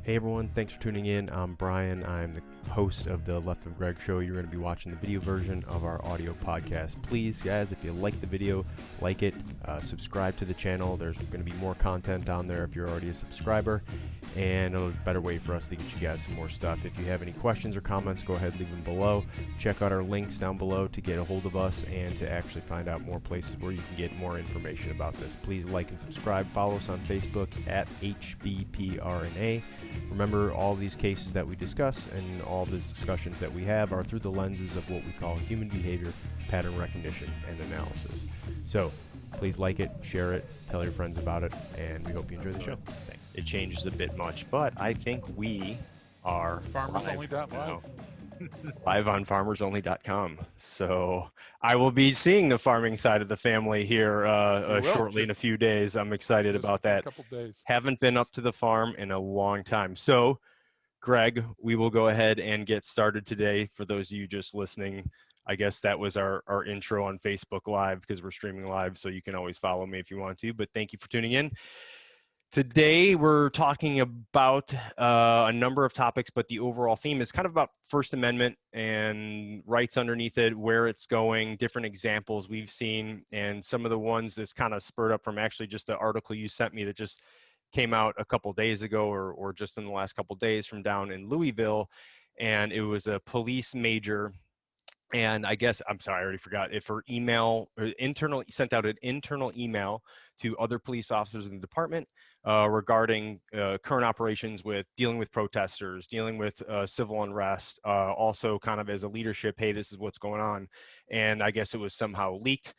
Hey everyone, thanks for tuning in. I'm Brian. I'm the host of the Left of Greg show. You're going to be watching the video version of our audio podcast. Please, guys, if you like the video, like it, subscribe to the channel. There's going to be more content on there if you're already a subscriber, and a better way for us to get you guys some more stuff. If you have any questions or comments, go ahead and leave them below. Check out our links down below to get a hold of us and to actually find out more places where you can get more information about this. Please like and subscribe. Follow us on Facebook at HBPRNA. Remember, all these cases that we discuss and all the discussions that we have are through the lenses of what we call human behavior, pattern recognition, and analysis. So please like it, share it, tell your friends about it, and we hope you enjoy the show. Thanks. It changes a bit much, but I think we are FarmersOnly.live. live on FarmersOnly.com. So I will be seeing the farming side of the family here shortly in a few days. I'm excited about that. A couple days. Haven't been up to the farm in a long time. So, Greg, we will go ahead and get started today. For those of you just listening, I guess that was our intro on Facebook Live because we're streaming live, so you can always follow me if you want to. But thank you for tuning in. Today, we're talking about a number of topics, but the overall theme is kind of about First Amendment and rights underneath it, where it's going, different examples we've seen, and some of the ones that's kind of spurred up from actually just the article you sent me that just came out a couple days ago or just in the last couple days from down in Louisville. And it was a police major. And I guess, I'm sorry, I already forgot, if her email or sent out an internal email to other police officers in the department regarding current operations with dealing with protesters, dealing with civil unrest, also kind of as a leadership, hey, this is what's going on. And I guess it was somehow leaked.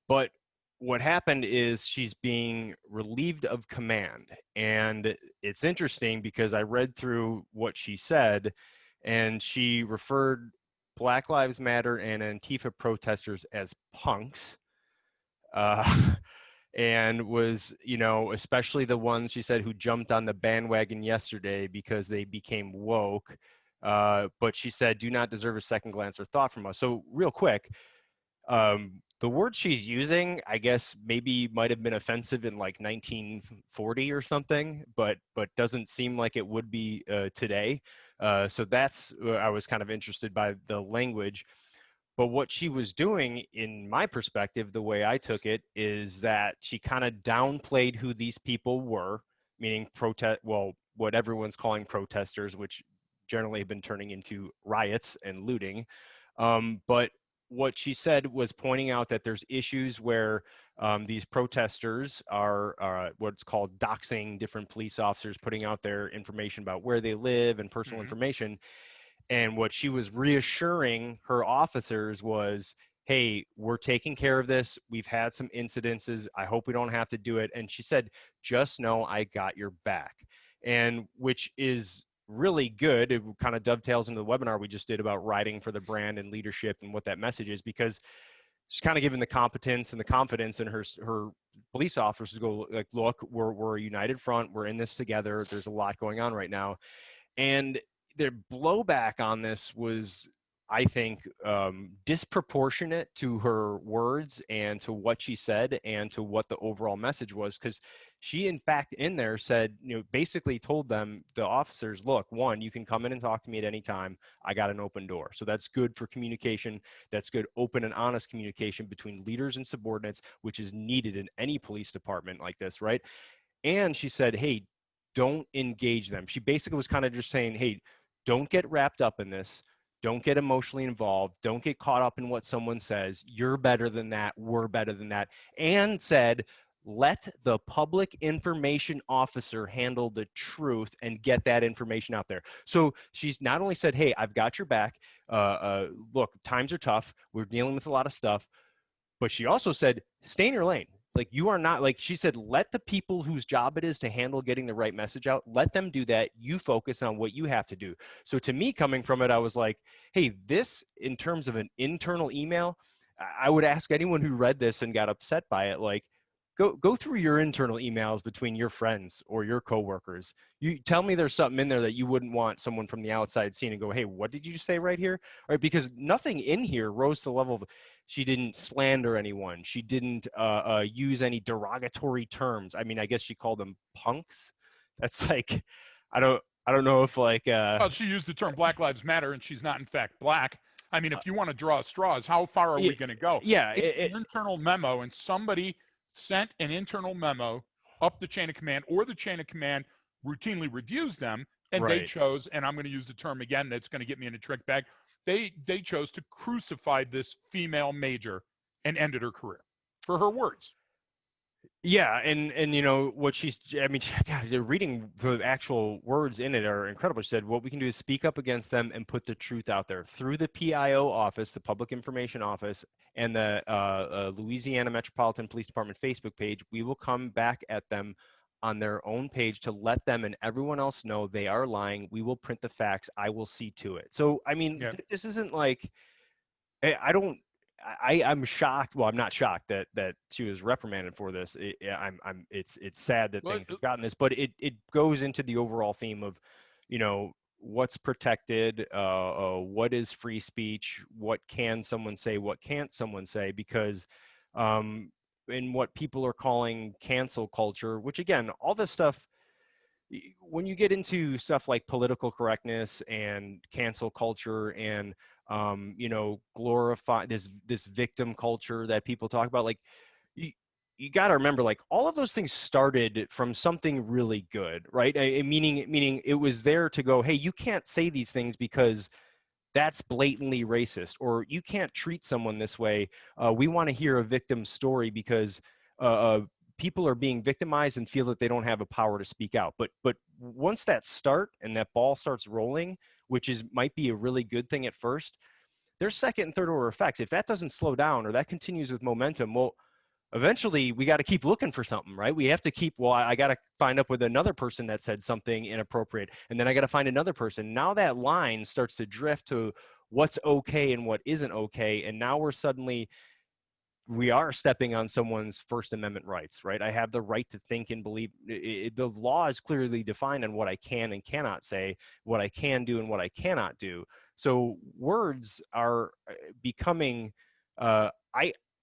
But what happened is she's being relieved of command. And it's interesting because I read through what she said, and she referred Black Lives Matter and Antifa protesters as punks, and was, especially the ones she said who jumped on the bandwagon yesterday because they became woke. But she said, do not deserve a second glance or thought from us. So real quick, the word she's using, I guess maybe might have been offensive in like 1940 or something, but doesn't seem like it would be today. So that's I was kind of interested by the language. But what she was doing, in my perspective, the way I took it, is that she kind of downplayed who these people were, meaning what everyone's calling protesters, which generally have been turning into riots and looting. But what she said was pointing out that there's issues where these protesters are what's called doxing different police officers, putting out their information about where they live and personal information. And what she was reassuring her officers was, hey, we're taking care of this. We've had some incidences. I hope we don't have to do it. And she said, just know I got your back. And which is really good. It kind of dovetails into the webinar we just did about writing for the brand and leadership and what that message is, because she's kind of given the competence and the confidence in her police officers to go like, look, we're a united front. We're in this together. There's a lot going on right now. And their blowback on this was, I think, disproportionate to her words and to what she said and to what the overall message was, because she, in fact, in there said, basically told them, the officers, look, one, you can come in and talk to me at any time. I got an open door. So that's good for communication. That's good, open and honest communication between leaders and subordinates, which is needed in any police department like this, right? And she said, hey, don't engage them. She basically was kind of just saying, hey, don't get wrapped up in this. Don't get emotionally involved. Don't get caught up in what someone says. You're better than that. We're better than that. And said, let the public information officer handle the truth and get that information out there. So she's not only said, hey, I've got your back. Look, times are tough. We're dealing with a lot of stuff. But she also said, stay in your lane. Like, you are not, like she said, let the people whose job it is to handle getting the right message out, let them do that. You focus on what you have to do. So to me, coming from it, I was like, hey, this, in terms of an internal email, I would ask anyone who read this and got upset by it, like, go through your internal emails between your friends or your coworkers. You tell me there's something in there that you wouldn't want someone from the outside seeing and go, hey, what did you say right here? All right, because nothing in here rose to the level of, she didn't slander anyone. She didn't use any derogatory terms. I mean, I guess she called them punks. That's like, I don't know if like Well, she used the term Black Lives Matter, and she's not in fact black. I mean, if you want to draw straws, how far are yeah, we going to go? yeah It's an internal memo, and somebody sent an internal memo up the chain of command, or the chain of command routinely reviews them, and they right. chose, and I'm going to use the term again that's going to get me in a trick bag, they chose to crucify this female major and ended her career for her words. Yeah, and you know what she's, I mean, God, reading the actual words in it are incredible. She said, what we can do is speak up against them and put the truth out there through the PIO office, the Public Information Office, and the Louisiana Metropolitan Police Department Facebook page. We will come back at them on their own page to let them and everyone else know they are lying. We will print the facts. I will see to it. So, I mean, Yeah. this isn't like, I don't. I'm shocked. Well, I'm not shocked that she was reprimanded for this. It's sad that Well, things have gotten this, but it goes into the overall theme of, you know, what's protected, what is free speech, what can someone say, what can't someone say, because in what people are calling cancel culture, which again, all this stuff, when you get into stuff like political correctness and cancel culture and you know, glorify this victim culture that people talk about, like you, you got to remember, like all of those things started from something really good, right? Meaning it was there to go, hey, you can't say these things because that's blatantly racist, or you can't treat someone this way. We want to hear a victim story because people are being victimized and feel that they don't have a power to speak out. But once that start and that ball starts rolling, which is might be a really good thing at first, there's second and third order effects. If that doesn't slow down or that continues with momentum, well, eventually we got to keep looking for something, right? We have to keep, well, I got to find up with another person that said something inappropriate, and then I got to find another person. Now that line starts to drift to what's okay and what isn't okay, and now we are stepping on someone's First Amendment rights, right? I have the right to think and believe. The law is clearly defined on what I can and cannot say, what I can do and what I cannot do. So words are becoming, I,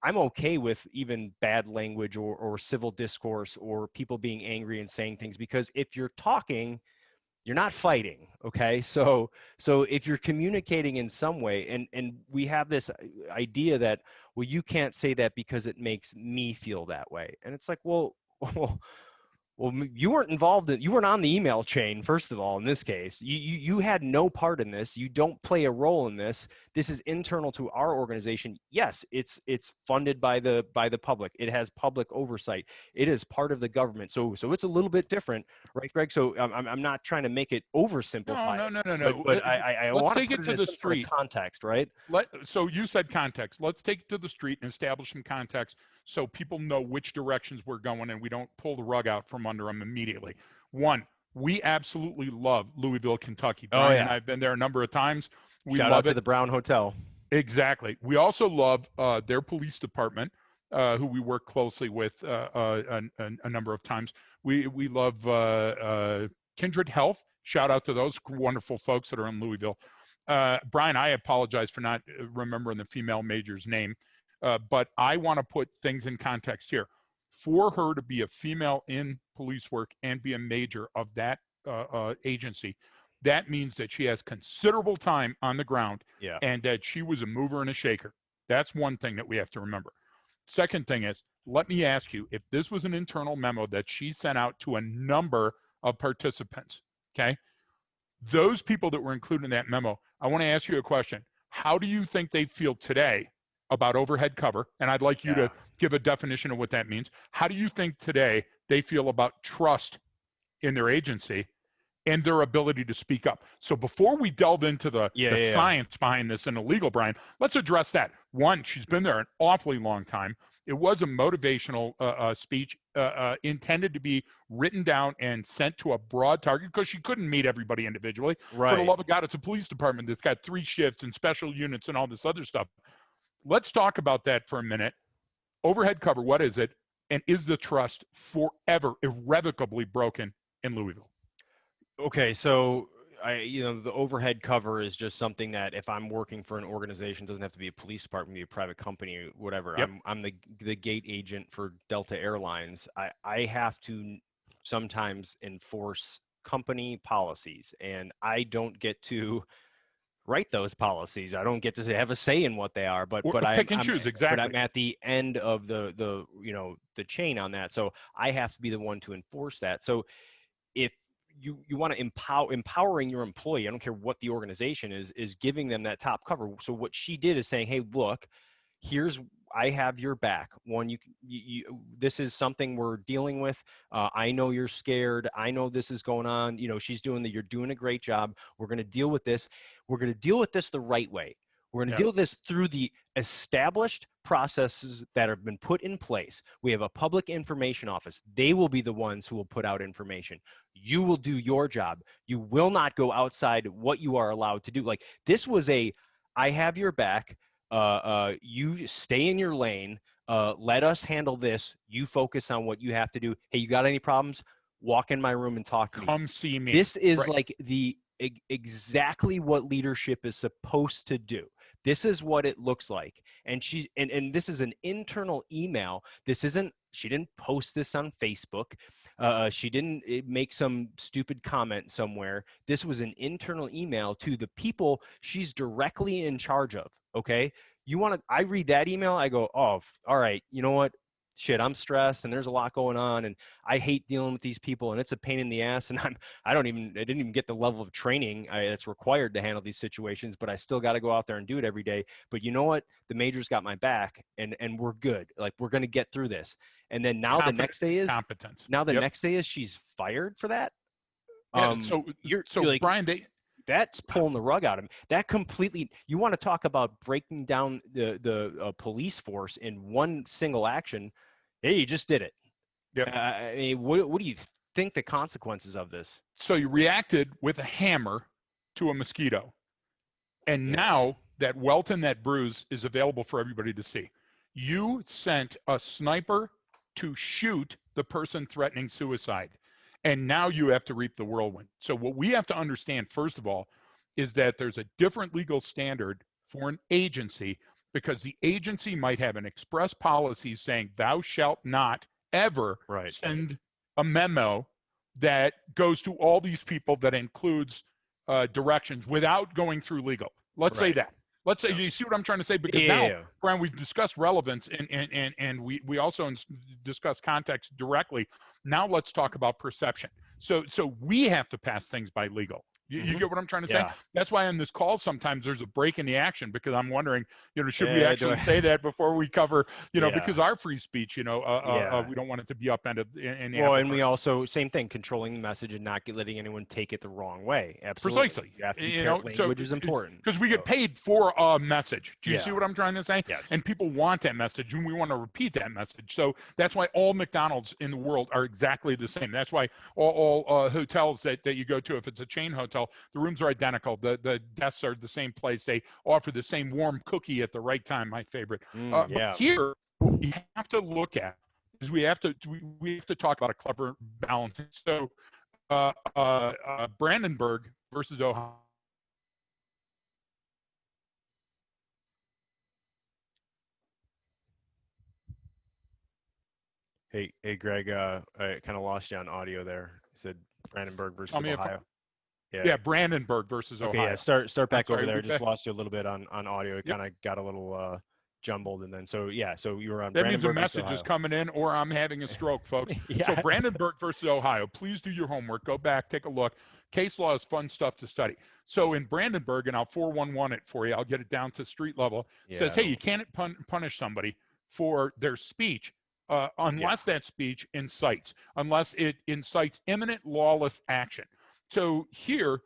I'm okay with even bad language or civil discourse or people being angry and saying things, because if you're talking, you're not fighting. Okay, so if you're communicating in some way, and we have this idea that, well, you can't say that because it makes me feel that way, and it's like, well, well, you weren't involved in, you weren't on the email chain, first of all. In this case, you had no part in this. You don't play a role in this. This is internal to our organization. Yes, it's funded by the public. It has public oversight. It is part of the government. So it's a little bit different, right, Greg? So I'm not trying to make it no, oversimplify no, it, no, no, but no. I Let's want to take put it it to in the some sort of street. context, right? So you said context. Let's take it to the street and establish some context so people know which directions we're going and we don't pull the rug out from under them immediately. One, we absolutely love Louisville, Kentucky. Oh Brian and yeah. I have been there a number of times. We Shout out love to it. the Brown Hotel. Exactly. We also love their police department, who we work closely with a number of times. We love Kindred Health. Shout out to those wonderful folks that are in Louisville. Brian, I apologize for not remembering the female major's name, but I want to put things in context here. For her to be a female in police work and be a major of that agency, that means that she has considerable time on the ground Yeah. and that she was a mover and a shaker. That's one thing that we have to remember. Second thing is, let me ask you, if this was an internal memo that she sent out to a number of participants, okay, those people that were included in that memo, I want to ask you a question. How do you think they feel today about overhead cover? And I'd like you Yeah. to give a definition of what that means. How do you think today they feel about trust in their agency and their ability to speak up? So before we delve into Yeah. the Yeah. Yeah. science behind this and the legal, Brian, let's address that. One, she's been there an awfully long time. It was a motivational speech intended to be written down and sent to a broad target because she couldn't meet everybody individually. For the Right. love of God, it's a police department that's got 3 shifts and special units and all this other stuff. Let's talk about that for a minute. Overhead cover, what is it? And is the trust forever, irrevocably broken in Louisville? Okay, so you know, the overhead cover is just something that if I'm working for an organization, doesn't have to be a police department, be a private company, whatever. Yep. I'm the gate agent for Delta Airlines. I have to sometimes enforce company policies, and I don't get to write those policies. I don't get to have a say in what they are, but Or I'm, pick and choose, but exactly. I'm at the end of the the chain on that. So I have to be the one to enforce that. So if you want to empowering your employee, I don't care what the organization is giving them that top cover. So what she did is saying, hey, look, here's, I have your back. One, this is something we're dealing with. I know you're scared. I know this is going on. She's doing that. You're doing a great job. We're going to deal with this. We're going to deal with this the right way. We're going to deal with this through the established processes that have been put in place. We have a public information office. They will be the ones who will put out information. You will do your job. You will not go outside what you are allowed to do. Like, this was I have your back. You stay in your lane. Let us handle this. You focus on what you have to do. Hey, you got any problems? Walk in my room and talk to me. Come see me. This is like exactly what leadership is supposed to do. This is what it looks like. And and this is an internal email. She didn't post this on Facebook. She didn't make some stupid comment somewhere. This was an internal email to the people she's directly in charge of. Okay. I read that email. I go, oh, all right. You know what? Shit, I'm stressed and there's a lot going on and I hate dealing with these people and it's a pain in the ass. And I didn't even get the level of training that's required to handle these situations, but I still got to go out there and do it every day. But you know what? The major's got my back and we're good. Like, we're going to get through this. And then now the next day is competence. Next day is she's fired for that. So like, Brian, that's pulling the rug out of him. That completely, you want to talk about breaking down the police force in one single action. Hey, you just did it. Yep. I mean, what do you think the consequences of this? So you reacted with a hammer to a mosquito. And now that welt and that bruise is available for everybody to see. You sent a sniper to shoot the person threatening suicide. And now you have to reap the whirlwind. So what we have to understand, first of all, is that there's a different legal standard for an agency, because the agency might have an express policy saying thou shalt not ever send a memo that goes to all these people that includes directions without going through legal. Let's say that. Let's say, you see what I'm trying to say? Because now, Brian, we've discussed relevance and we also discussed context directly. Now let's talk about perception. So we have to pass things by legal. You get what I'm trying to say? That's why on this call sometimes there's a break in the action, because I'm wondering, should we actually say that before we cover, because our free speech, we don't want it to be upended. And we also, same thing, controlling the message and not letting anyone take it the wrong way. Absolutely. Precisely. You have to be careful. Language is important. Because we get paid for a message. Do you see what I'm trying to say? Yes. And people want that message, and we want to repeat that message. So that's why all McDonald's in the world are exactly the same. That's why all hotels that you go to, if it's a chain hotel, the rooms are identical. The desks are the same place. They offer the same warm cookie at the right time. My favorite. But here, what we have to look at is we have to talk about a clever balancing. So Brandenburg versus Ohio. Hey, Greg, I kind of lost you on audio there. You said Brandenburg versus Ohio. Yeah, Brandenburg versus Ohio. Okay, yeah, start back over there. Just lost you a little bit on audio. It kind of got a little jumbled, and then so you were on. That means a message is coming in, or I'm having a stroke, folks. So Brandenburg versus Ohio. Please do your homework. Go back, take a look. Case law is fun stuff to study. So in Brandenburg, and I'll 411 it for you. I'll get it down to street level. It says, hey, you can't punish somebody for their speech unless that speech incites imminent lawless action. So here,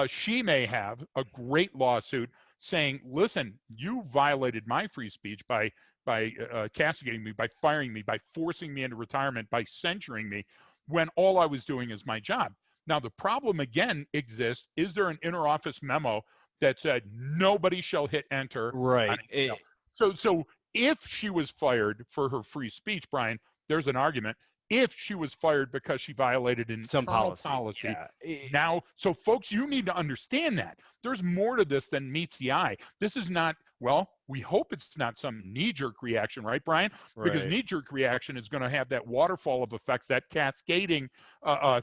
she may have a great lawsuit saying, listen, you violated my free speech by castigating me, by firing me, by forcing me into retirement, by censuring me, when all I was doing is my job. Now, the problem again exists. Is there an interoffice memo that said nobody shall hit enter? Right. So if she was fired for her free speech, Brian, there's an argument. If she was fired because she violated internal policy. Now, so folks, you need to understand that there's more to this than meets the eye. This is not Well, we hope it's not some knee-jerk reaction, right, Brian? Because Right. knee-jerk reaction is going to have that waterfall of effects, that cascading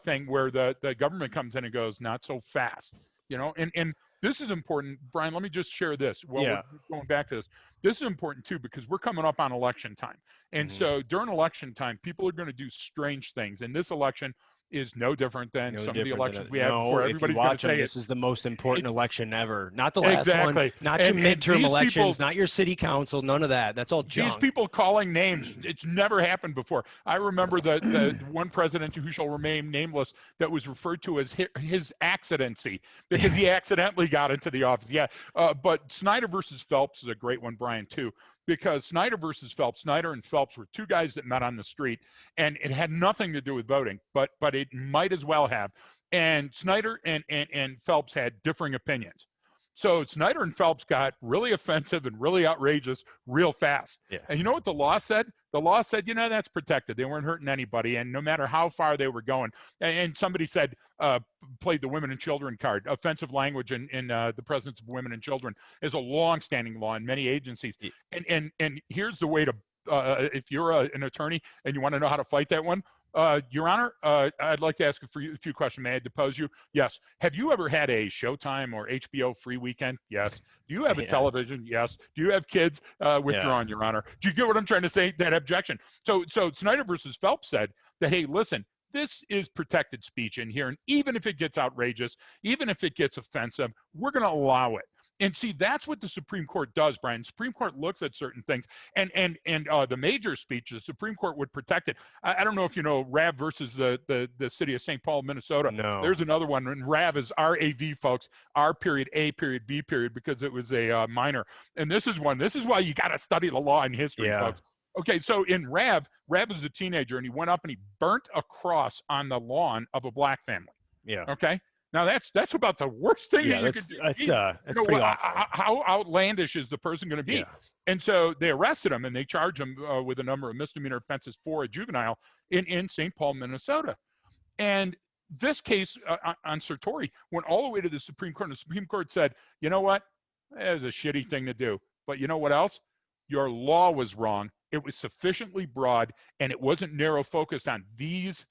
thing where the government comes in and goes, not so fast, and this is important, Brian. Let me just share this while we're Yeah. going back to this. This is important too because we're coming up on election time, and Hmm. so during election time, people are going to do strange things, and this election is no different than No some of the different than elections we had no. before. If you Everybody's going to watch them, say this is the most important it's election ever. Not the last one. exactly, Not your and midterm these people elections. Not your city council. None of that. That's all these junk. people calling names, it's never happened before. I remember the one president who shall remain nameless that was referred to as his accidency because he accidentally got into the office. Yeah, but Schneider versus Phelps is a great one, Brian, too, because Schneider versus Phelps, Schneider and Phelps were two guys that met on the street, and it had nothing to do with voting, but it might as well have. And Schneider and Phelps had differing opinions. So Schneider and Phelps got really offensive and really outrageous real fast. Yeah. And you know what the law said? The law said, that's protected. They weren't hurting anybody. And no matter how far they were going, and somebody said, played the women and children card. Offensive language in the presence of women and children is a long-standing law in many agencies. And here's the way to, if you're an attorney and you want to know how to fight that one, Your Honor, I'd like to ask a few questions. May I depose you? Yes. Have you ever had a Showtime or HBO free weekend? Yes. Do you have a Yeah. television? Yes. Do you have kids? Withdrawn, Your Honor. Do you get what I'm trying to say? That objection. So Snyder versus Phelps said that, hey, listen, this is protected speech in here. And even if it gets outrageous, even if it gets offensive, we're going to allow it. And see, that's what the Supreme Court does, Brian. The Supreme Court looks at certain things, and the major speech, the Supreme Court would protect it. I don't know if you know RAV versus the city of St. Paul, Minnesota. No. There's another one, and RAV is RAV, folks, R period A period V period, because it was a minor. And this is one. This is why you got to study the law and history, Yeah. folks. Okay, so in RAV is a teenager, and he went up and he burnt a cross on the lawn of a black family. Yeah. Okay. Now that's about the worst thing that you could do. That's pretty awful. How outlandish is the person going to be? Yeah. And so they arrested him and they charged him with a number of misdemeanor offenses for a juvenile in St. Paul, Minnesota. And this case on Sartori went all the way to the Supreme Court. And the Supreme Court said, you know what? That is a shitty thing to do. But you know what else? Your law was wrong. It was sufficiently broad, and it wasn't narrow focused on these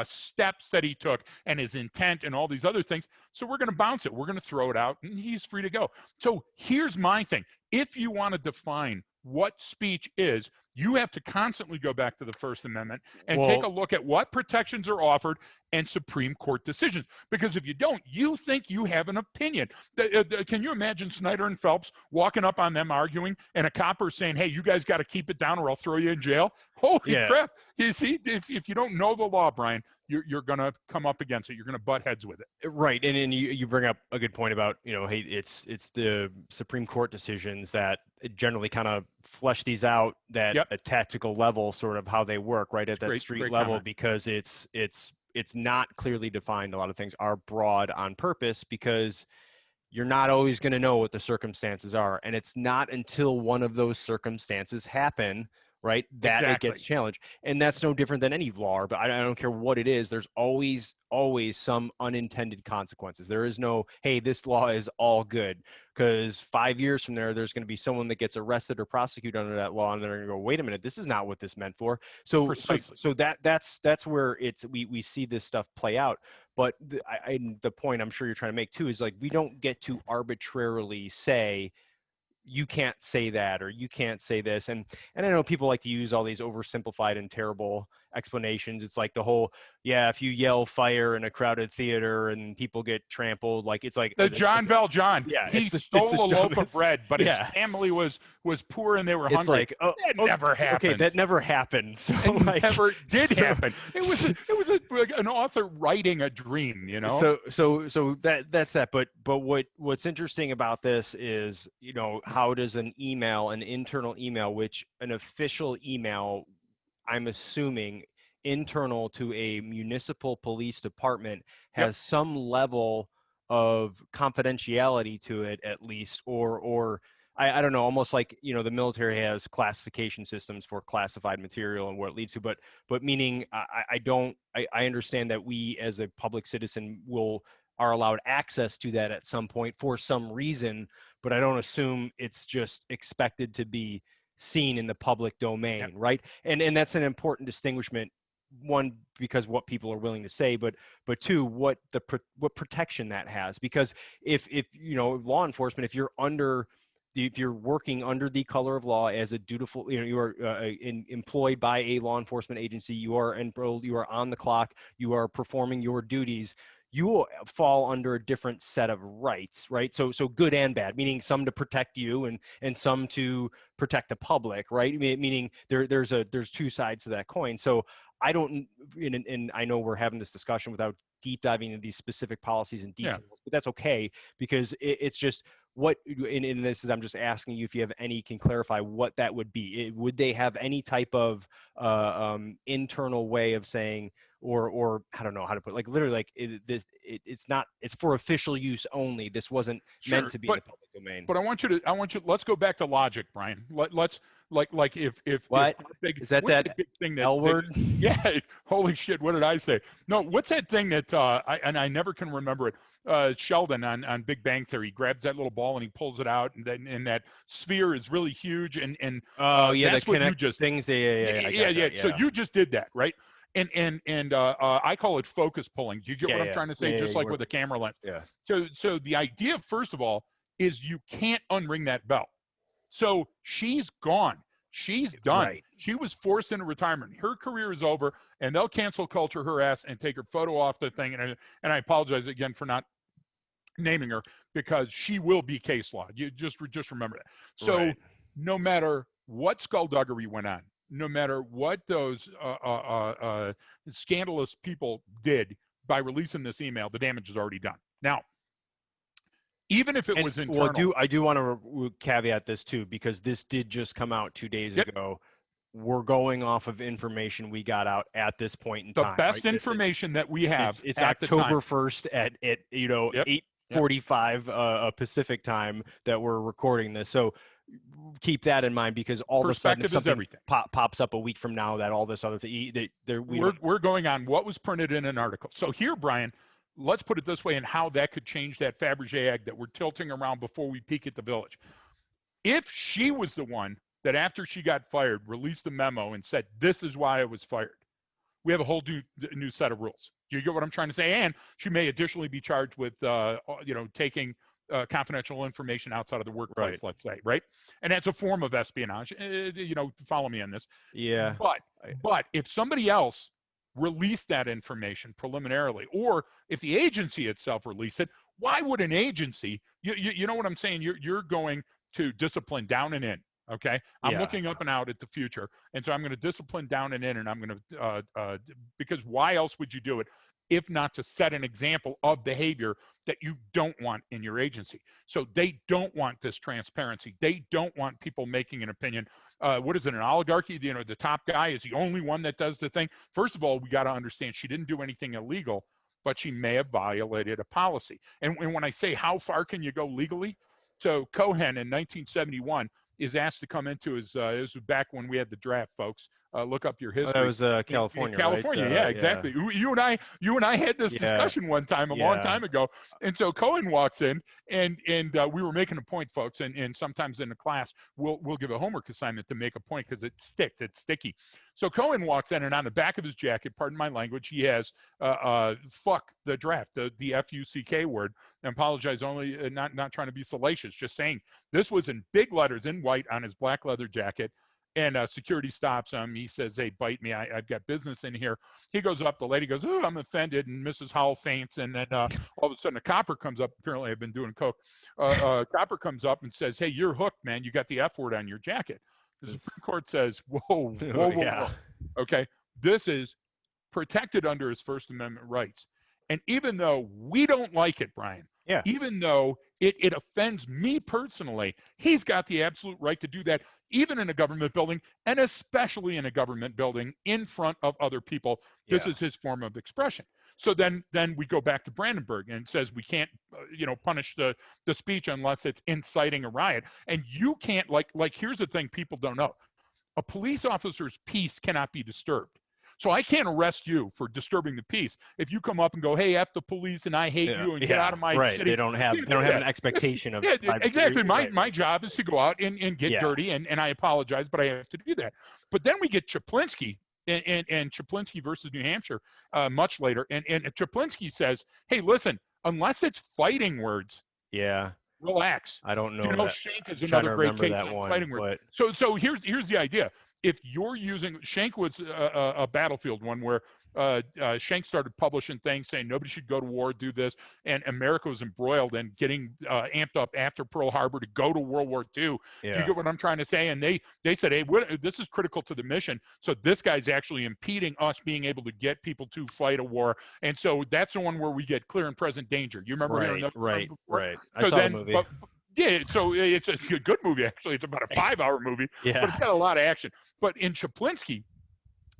steps that he took and his intent and all these other things. So we're going to bounce it. We're going to throw it out, and he's free to go. So here's my thing. If you want to define what speech is, you have to constantly go back to the First Amendment and take a look at what protections are offered and Supreme Court decisions. Because if you don't, you think you have an opinion. Can you imagine Snyder and Phelps walking up on them arguing and a copper saying, hey, you guys got to keep it down or I'll throw you in jail? Holy crap. You see, if you don't know the law, Brian, you're going to come up against it. You're going to butt heads with it. Right. And you bring up a good point about, hey, it's the Supreme Court decisions that generally kind of flesh these out, that a tactical level, sort of how they work, right, at that street level, comment. Because it's not clearly defined. A lot of things are broad on purpose because you're not always going to know what the circumstances are. And it's not until one of those circumstances happen, right, that it gets challenged. And that's no different than any law, but I don't care what it is. There's always some unintended consequences. There is no, hey, this law is all good, because 5 years from there, there's going to be someone that gets arrested or prosecuted under that law, and they're going to go, wait a minute, this is not what this meant for. So that's where we see this stuff play out. But the point I'm sure you're trying to make too is, like, we don't get to arbitrarily say, you can't say that, or you can't say this. And I know people like to use all these oversimplified and terrible explanations. It's like the whole, if you yell fire in a crowded theater and people get trampled, like, it's like the John Valjean. Yeah, he stole a loaf of bread, but his family was poor and they were hungry. It's like, that never happened. Okay, that never happened. So it never did happen. It was an author writing a dream, So that's that. But what's interesting about this is, how does an internal email, which an official email, I'm assuming internal to a municipal police department, has some level of confidentiality to it, at least, or I don't know, almost like, the military has classification systems for classified material and what it leads to, but meaning I understand that we as a public citizen will are allowed access to that at some point for some reason, but I don't assume it's just expected to be seen in the public domain, right? And that's an important distinguishment. One, because what people are willing to say, but two, what protection that has. Because if law enforcement, if you're working under the color of law as a dutiful, you are employed by a law enforcement agency, you are enrolled, you are on the clock, you are performing your duties, you will fall under a different set of rights, right? So good and bad, meaning some to protect you and some to protect the public, right? Meaning there's two sides to that coin. So I don't, and I know we're having this discussion without deep diving into these specific policies and details, but that's okay, because it's just what in this is, I'm just asking you if you have any, can clarify what that would be. Would they have any type of internal way of saying, or I don't know how to put, like literally, like it's not, it's for official use only. This wasn't meant to be in the public domain. But I want you. Let's go back to logic, Brian. Let's like if what big, is that? what's That big thing L word? Yeah. Holy shit! What did I say? No. What's that thing that I never can remember it. Sheldon on Big Bang Theory grabs that little ball and he pulls it out, and that sphere is really huge, and that's what you just things. Yeah. So you just did that, right? And I call it focus pulling. Do you get what I'm trying to say? Just like with a camera lens. Yeah. So the idea, first of all, is you can't unring that bell. So she's gone. She's done. Right. She was forced into retirement. Her career is over, and they'll cancel culture her ass and take her photo off the thing. And I apologize again for not naming her, because she will be case law. You just remember that. So no matter what skullduggery went on, no matter what those scandalous people did by releasing this email, the damage is already done. Now, even if it was internal. Well, I do want to caveat this too, because this did just come out 2 days ago. We're going off of information we got out at this point in time. The best information that we have. It's October 1st at 8:45 Pacific time that we're recording this. So keep that in mind, because all of a sudden something pops up a week from now that all this other thing we're going on what was printed in an article. So here, Brian, let's put it this way, and how that could change that Fabergé egg that we're tilting around before we peek at the village. If she was the one that, after she got fired, released a memo and said, this is why I was fired, we have a whole new set of rules. Do you get what I'm trying to say? And she may additionally be charged with, taking confidential information outside of the workplace, let's say, right? And that's a form of espionage. Follow me on this. Yeah. But if somebody else released that information preliminarily, or if the agency itself released it, why would an agency? You know what I'm saying? You're going to discipline down and in. Okay, I'm looking up and out at the future, and so I'm going to discipline down and in, and I'm going to because why else would you do it if not to set an example of behavior that you don't want in your agency? So they don't want this transparency. They don't want people making an opinion. What is it, an oligarchy? The top guy is the only one that does the thing. First of all, we got to understand she didn't do anything illegal, but she may have violated a policy. And when I say how far can you go legally, so Cohen in 1971 is asked to come into his, this was back when we had the draft, folks. Look up your history. That was California, California, right? exactly. You and I had this discussion one time, a long time ago. And so Cohen walks in, and we were making a point, folks. And sometimes in the class, we'll give a homework assignment to make a point, because it sticks, it's sticky. So Cohen walks in, and on the back of his jacket, pardon my language, he has "fuck the draft," the F-U-C-K word. I apologize, only not trying to be salacious, just saying this was in big letters in white on his black leather jacket. And security stops him. He says, "Hey, bite me. I've got business in here." He goes up. The lady goes, "Oh, I'm offended." And Mrs. Howell faints. And then all of a sudden, a copper comes up. Apparently, I've been doing coke. Copper comes up and says, "Hey, you're hooked, man. You got the F word on your jacket." The Supreme Court says, whoa. Okay, this is protected under his First Amendment rights. And even though we don't like it, Brian, even though it offends me personally, he's got the absolute right to do that, even in a government building, and especially in a government building in front of other people. This is his form of expression. So then we go back to Brandenburg, and it says we can't, punish the speech unless it's inciting a riot. And you can't, like here's the thing people don't know. A police officer's peace cannot be disturbed. So I can't arrest you for disturbing the peace if you come up and go, hey, F the police and I hate you and get out of my right. city. They don't have an expectation of Yeah, privacy. exactly. Right, My job is to go out and get dirty, and I apologize, but I have to do that. But then we get Chaplinsky and Chaplinsky versus New Hampshire much later, and Chaplinsky says, hey, listen, unless it's fighting words, yeah. relax. I don't You know know, that. Shank is I'm trying to another great remember case that on one, fighting words. but So here's the idea. If you're using Shank was a battlefield one where Shank started publishing things saying nobody should go to war, do this, and America was embroiled and getting amped up after Pearl Harbor to go to World War II. yeah. Do you get what I'm trying to say? And they said, hey, this is critical to the mission. So this guy's actually impeding us being able to get people to fight a war. And so that's the one where we get clear and present danger. You remember hearing that? Right. I So saw the movie. Yeah, so it's a good movie, actually. It's about a 5-hour movie, Yeah. but it's got a lot of action. But in Chaplinsky,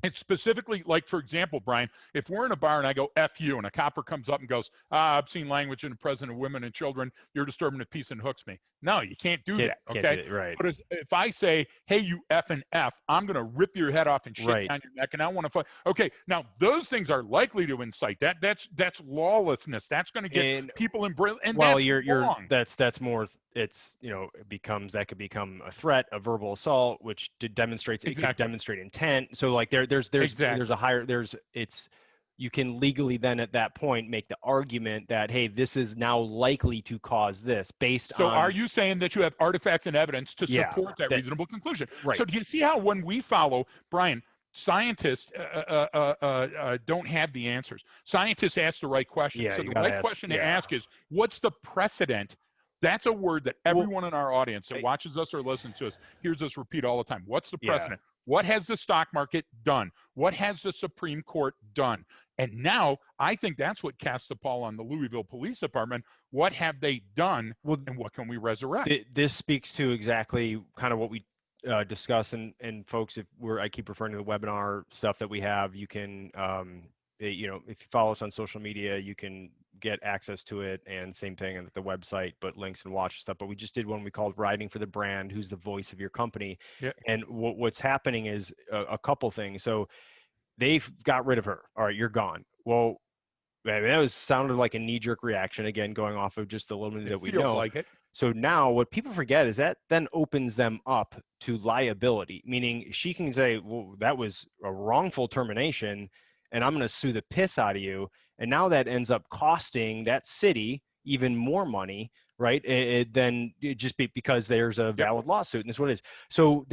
it's specifically like, for example, Brian, if we're in a bar and I go, F you, and a copper comes up and goes, obscene language in the presence of women and children, you're disturbing the peace and hooks me. No, you can't do that, okay? Can't do it, right. But if I say, hey, you F and F, I'm going to rip your head off and shit down your neck, and I want to fight. Okay, now those things are likely to incite. That's lawlessness. That's going to get people in braille, and well, that's wrong. That's more. It's that could become a threat, a verbal assault, which demonstrates it could demonstrate intent. So like there's a higher you can legally then at that point make the argument that, hey, this is now likely to cause this based on. So are you saying that you have artifacts and evidence to support that reasonable conclusion? Right. So do you see how when we follow, Brian, scientists don't have the answers. Scientists ask the right question. Yeah, so the right question to ask is, what's the precedent? That's a word that everyone in our audience that watches us or listens to us hears us repeat all the time. What's the precedent? What has the stock market done? What has the Supreme Court done? And now I think that's what casts the pall on the Louisville Police Department. What have they done, and what can we resurrect? This speaks to exactly kind of what we discuss. And folks, I keep referring to the webinar stuff that we have, you can, if you follow us on social media, you can get access to it, and same thing at the website, but links and watch stuff. But we just did one we called Riding for the Brand, who's the voice of your company. And what's happening is a couple things. So they've got rid of her. All right, you're gone. Well, that sounded like a knee-jerk reaction, again, going off of just a little bit that we know. Like it. So now what people forget is that then opens them up to liability, meaning she can say, well, that was a wrongful termination, and I'm going to sue the piss out of you. And now that ends up costing that city even more money, right? Because there's a valid lawsuit, and that's what it is. So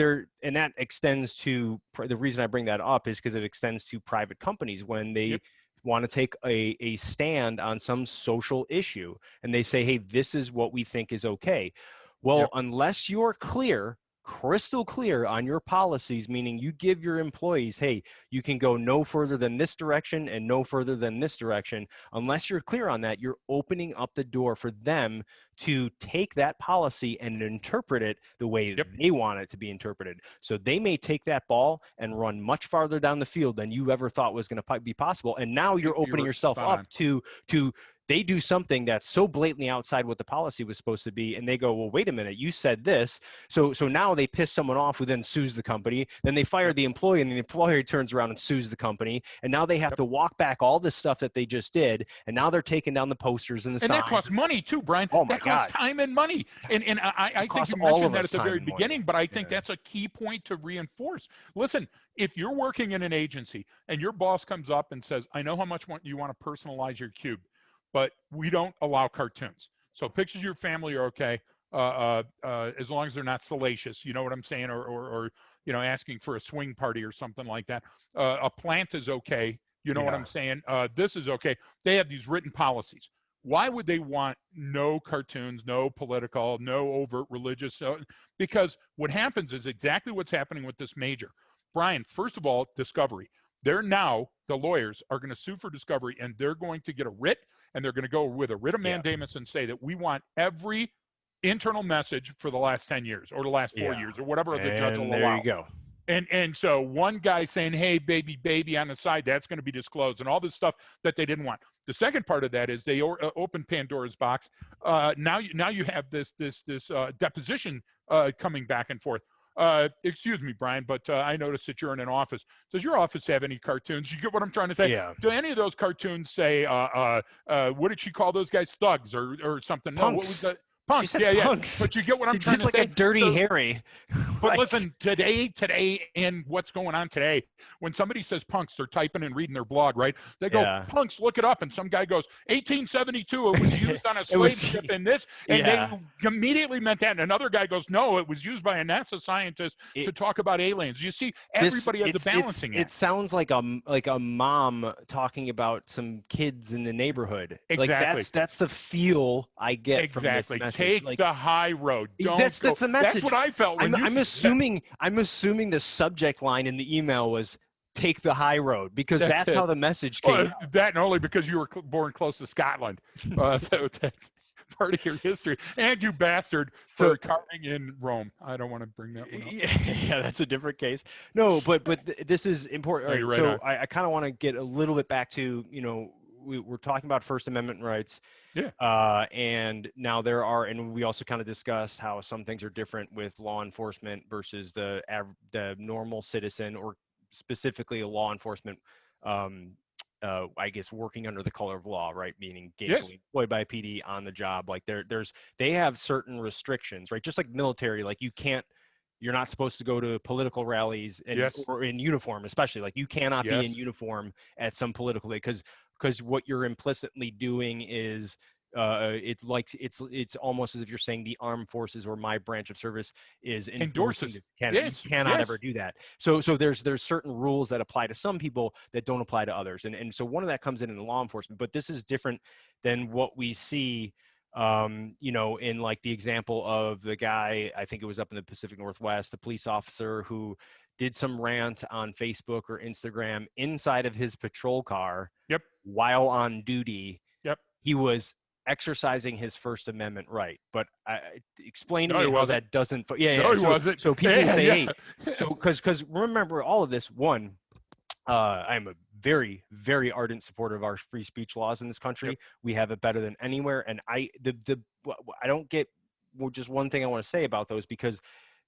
and that extends to, the reason I bring that up is because it extends to private companies when they want to take a stand on some social issue, and they say, hey, this is what we think is okay. Well, unless you're crystal clear on your policies, meaning you give your employees, hey, you can go no further than this direction and no further than this direction. Unless you're clear on that, you're opening up the door for them to take that policy and interpret it the way they want it to be interpreted. So they may take that ball and run much farther down the field than you ever thought was going to be possible. And now you're opening yourself up to they do something that's so blatantly outside what the policy was supposed to be, and they go, well, wait a minute, you said this. So now they piss someone off who then sues the company. Then they fire the employee, and the employer turns around and sues the company. And now they have to walk back all this stuff that they just did. And now they're taking down the posters and the signs. And that costs money too, Brian. Oh my God. Costs time and money. And I think you mentioned that at the very beginning, but I think that's a key point to reinforce. Listen, if you're working in an agency and your boss comes up and says, I know how much you want to personalize your cube, but we don't allow cartoons. So pictures of your family are okay, as long as they're not salacious. You know what I'm saying? Or asking for a swing party or something like that. A plant is okay. You know what I'm saying? This is okay. They have these written policies. Why would they want no cartoons, no political, no overt religious? Because what happens is exactly what's happening with this major. Brian, first of all, discovery. The lawyers are going to sue for discovery, and they're going to get a writ, and they're going to go with a writ of mandamus and say that we want every internal message for the last 10 years or the last 4 years or whatever the judge will allow. There you go. And so one guy saying, hey, baby on the side, that's going to be disclosed, and all this stuff that they didn't want. The second part of that is they opened Pandora's box. Now you have this deposition coming back and forth. excuse me, Brian, but I noticed that you're in an office. Does your office have any cartoons? You get what I'm trying to say? Yeah. Do any of those cartoons say, what did she call those guys? Thugs or something? No, what was Punks. the She punks? said Yeah. punks. But you get what She I'm trying did to like a say? dirty So, Harry. but Like, listen, today, and what's going on today, when somebody says punks, they're typing and reading their blog, right? They go, yeah. punks, look it up. And some guy goes, 1872, it was used on a It was, slave ship in this. And they yeah. immediately meant that. And another guy goes, no, it was used by a NASA scientist to It, talk about aliens. You see, this everybody has a it's balancing it act. sounds like a mom talking about some kids in the neighborhood. Like Exactly. that's the feel I get from this Exactly. message. Take Like the high road. Don't go. that's the That's message. what I felt when you I'm said that. assuming the subject line in the email was take the high road because That's that's how it. the message came Well, out. that and only because you were born close to Scotland. So that's part of your history. And you bastard So for carving in Rome. I don't want to bring that one up. yeah, that's a different case. No, but this is important. No, All you're right, right so on. I kind of want to get a little bit back to we're talking about First Amendment rights. Yeah. And now there are, and we also kind of discussed how some things are different with law enforcement versus the normal citizen, or specifically a law enforcement, I guess, working under the color of law, right? Meaning Yes. gainfully employed by PD on the job. Like they have certain restrictions, right? Just like military, like you're not supposed to go to political rallies Yes. or in uniform, especially. Like you cannot be in Yes. uniform at some political day because what you're implicitly doing is it's almost as if you're saying the armed forces or my branch of service is endorsing Endorses. this candidate. Yes. You cannot Yes. ever do that. So there's certain rules that apply to some people that don't apply to others, and so one of that comes in law enforcement. But this is different than what we see in like the example of the guy, I think it was up in the Pacific Northwest, the police officer who did some rant on Facebook or Instagram inside of his patrol car. Yep. While on duty. Yep. He was exercising his First Amendment right. But explain to No, he me how wasn't. that doesn't. Yeah. No, he wasn't. So people Yeah, say, yeah. hey, so because remember all of this. One, I'm a very, very ardent supporter of our free speech laws in this country. Yep. We have it better than anywhere. And I don't get just one thing I want to say about those, because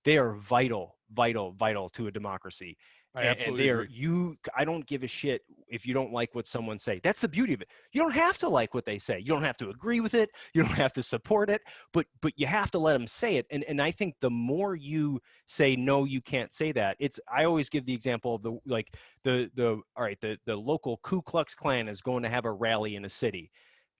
they are vital to a democracy. I absolutely agree. I don't give a shit if you don't like what someone say. That's the beauty of it. You don't have to like what they say. You don't have to agree with it. You don't have to support it, but you have to let them say it. And I think the more you say, no, you can't say that. I always give the example of the local Ku Klux Klan is going to have a rally in a city.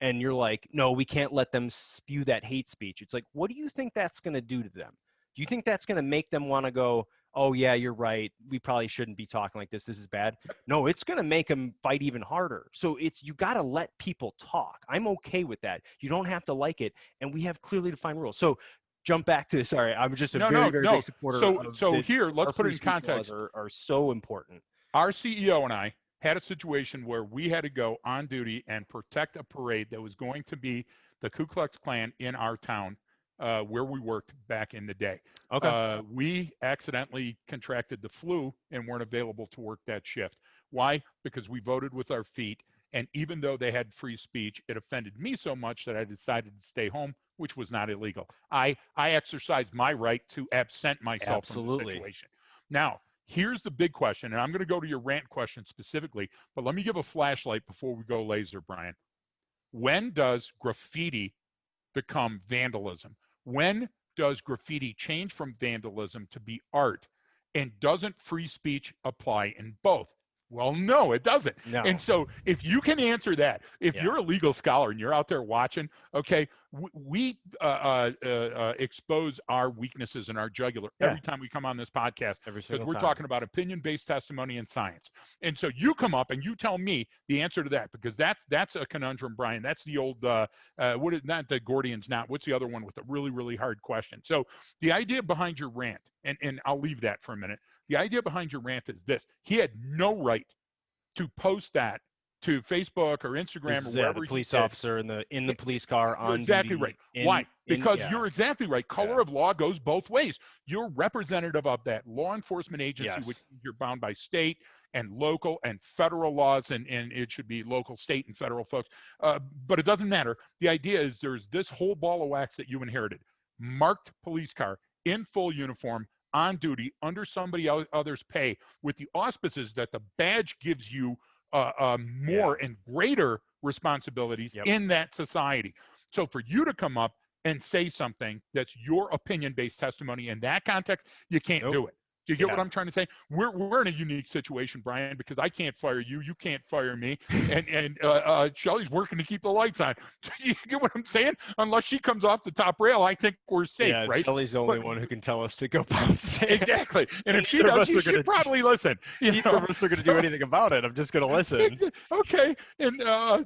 And you're like, no, we can't let them spew that hate speech. It's like, what do you think that's going to do to them? Do you think that's going to make them want to go, oh, yeah, you're right, we probably shouldn't be talking like this. This is bad. No, it's going to make them fight even harder. So you got to let people talk. I'm okay with that. You don't have to like it. And we have clearly defined rules. So jump back to, sorry, I'm just a very big supporter So here, let's put it in context. Are so important. Our CEO and I had a situation where we had to go on duty and protect a parade that was going to be the Ku Klux Klan in our town. Where we worked back in the day. Okay. We accidentally contracted the flu and weren't available to work that shift. Why? Because we voted with our feet. And even though they had free speech, it offended me so much that I decided to stay home, which was not illegal. I exercised my right to absent myself from the situation. Now, here's the big question, and I'm going to go to your rant question specifically, but let me give a flashlight before we go laser, Brian. When does graffiti become vandalism? When does graffiti change from vandalism to be art? And doesn't free speech apply in both? Well, no, it doesn't. No. And so if you can answer that, if you're a legal scholar and you're out there watching, okay, we expose our weaknesses in our jugular every time we come on this podcast, because we're talking about opinion-based testimony and science. And so you come up and you tell me the answer to that, because that's a conundrum, Brian. That's the old, not the Gordian's knot. What's the other one with a really, really hard question? So the idea behind your rant, and I'll leave that for a minute. The idea behind your rant is this: he had no right to post that to Facebook or Instagram or wherever. The police officer in the police car on exactly duty. right. Why? Because you're exactly right. Color of law goes both ways. You're representative of that law enforcement agency, which you're bound by state and local and federal laws, and it should be local, state, and federal folks. But it doesn't matter. The idea is there's this whole ball of wax that you inherited. Marked police car in full uniform on duty under somebody other's pay with the auspices that the badge gives you more and greater responsibilities Yep. in that society. So for you to come up and say something that's your opinion-based testimony in that context, you can't Nope. do it. Do you get what Yeah. I'm trying to say? We're in a unique situation, Brian, because I can't fire you, you can't fire me, and Shelly's working to keep the lights on. You get what I'm saying? Unless she comes off the top rail, I think we're safe, Yeah, right? Shelley's the only But one who can tell us to go pound sand. exactly, and if she Neither of does, us you are should gonna. probably listen. You Neither know? of us are going to do anything about it. I'm just going to listen. Okay, and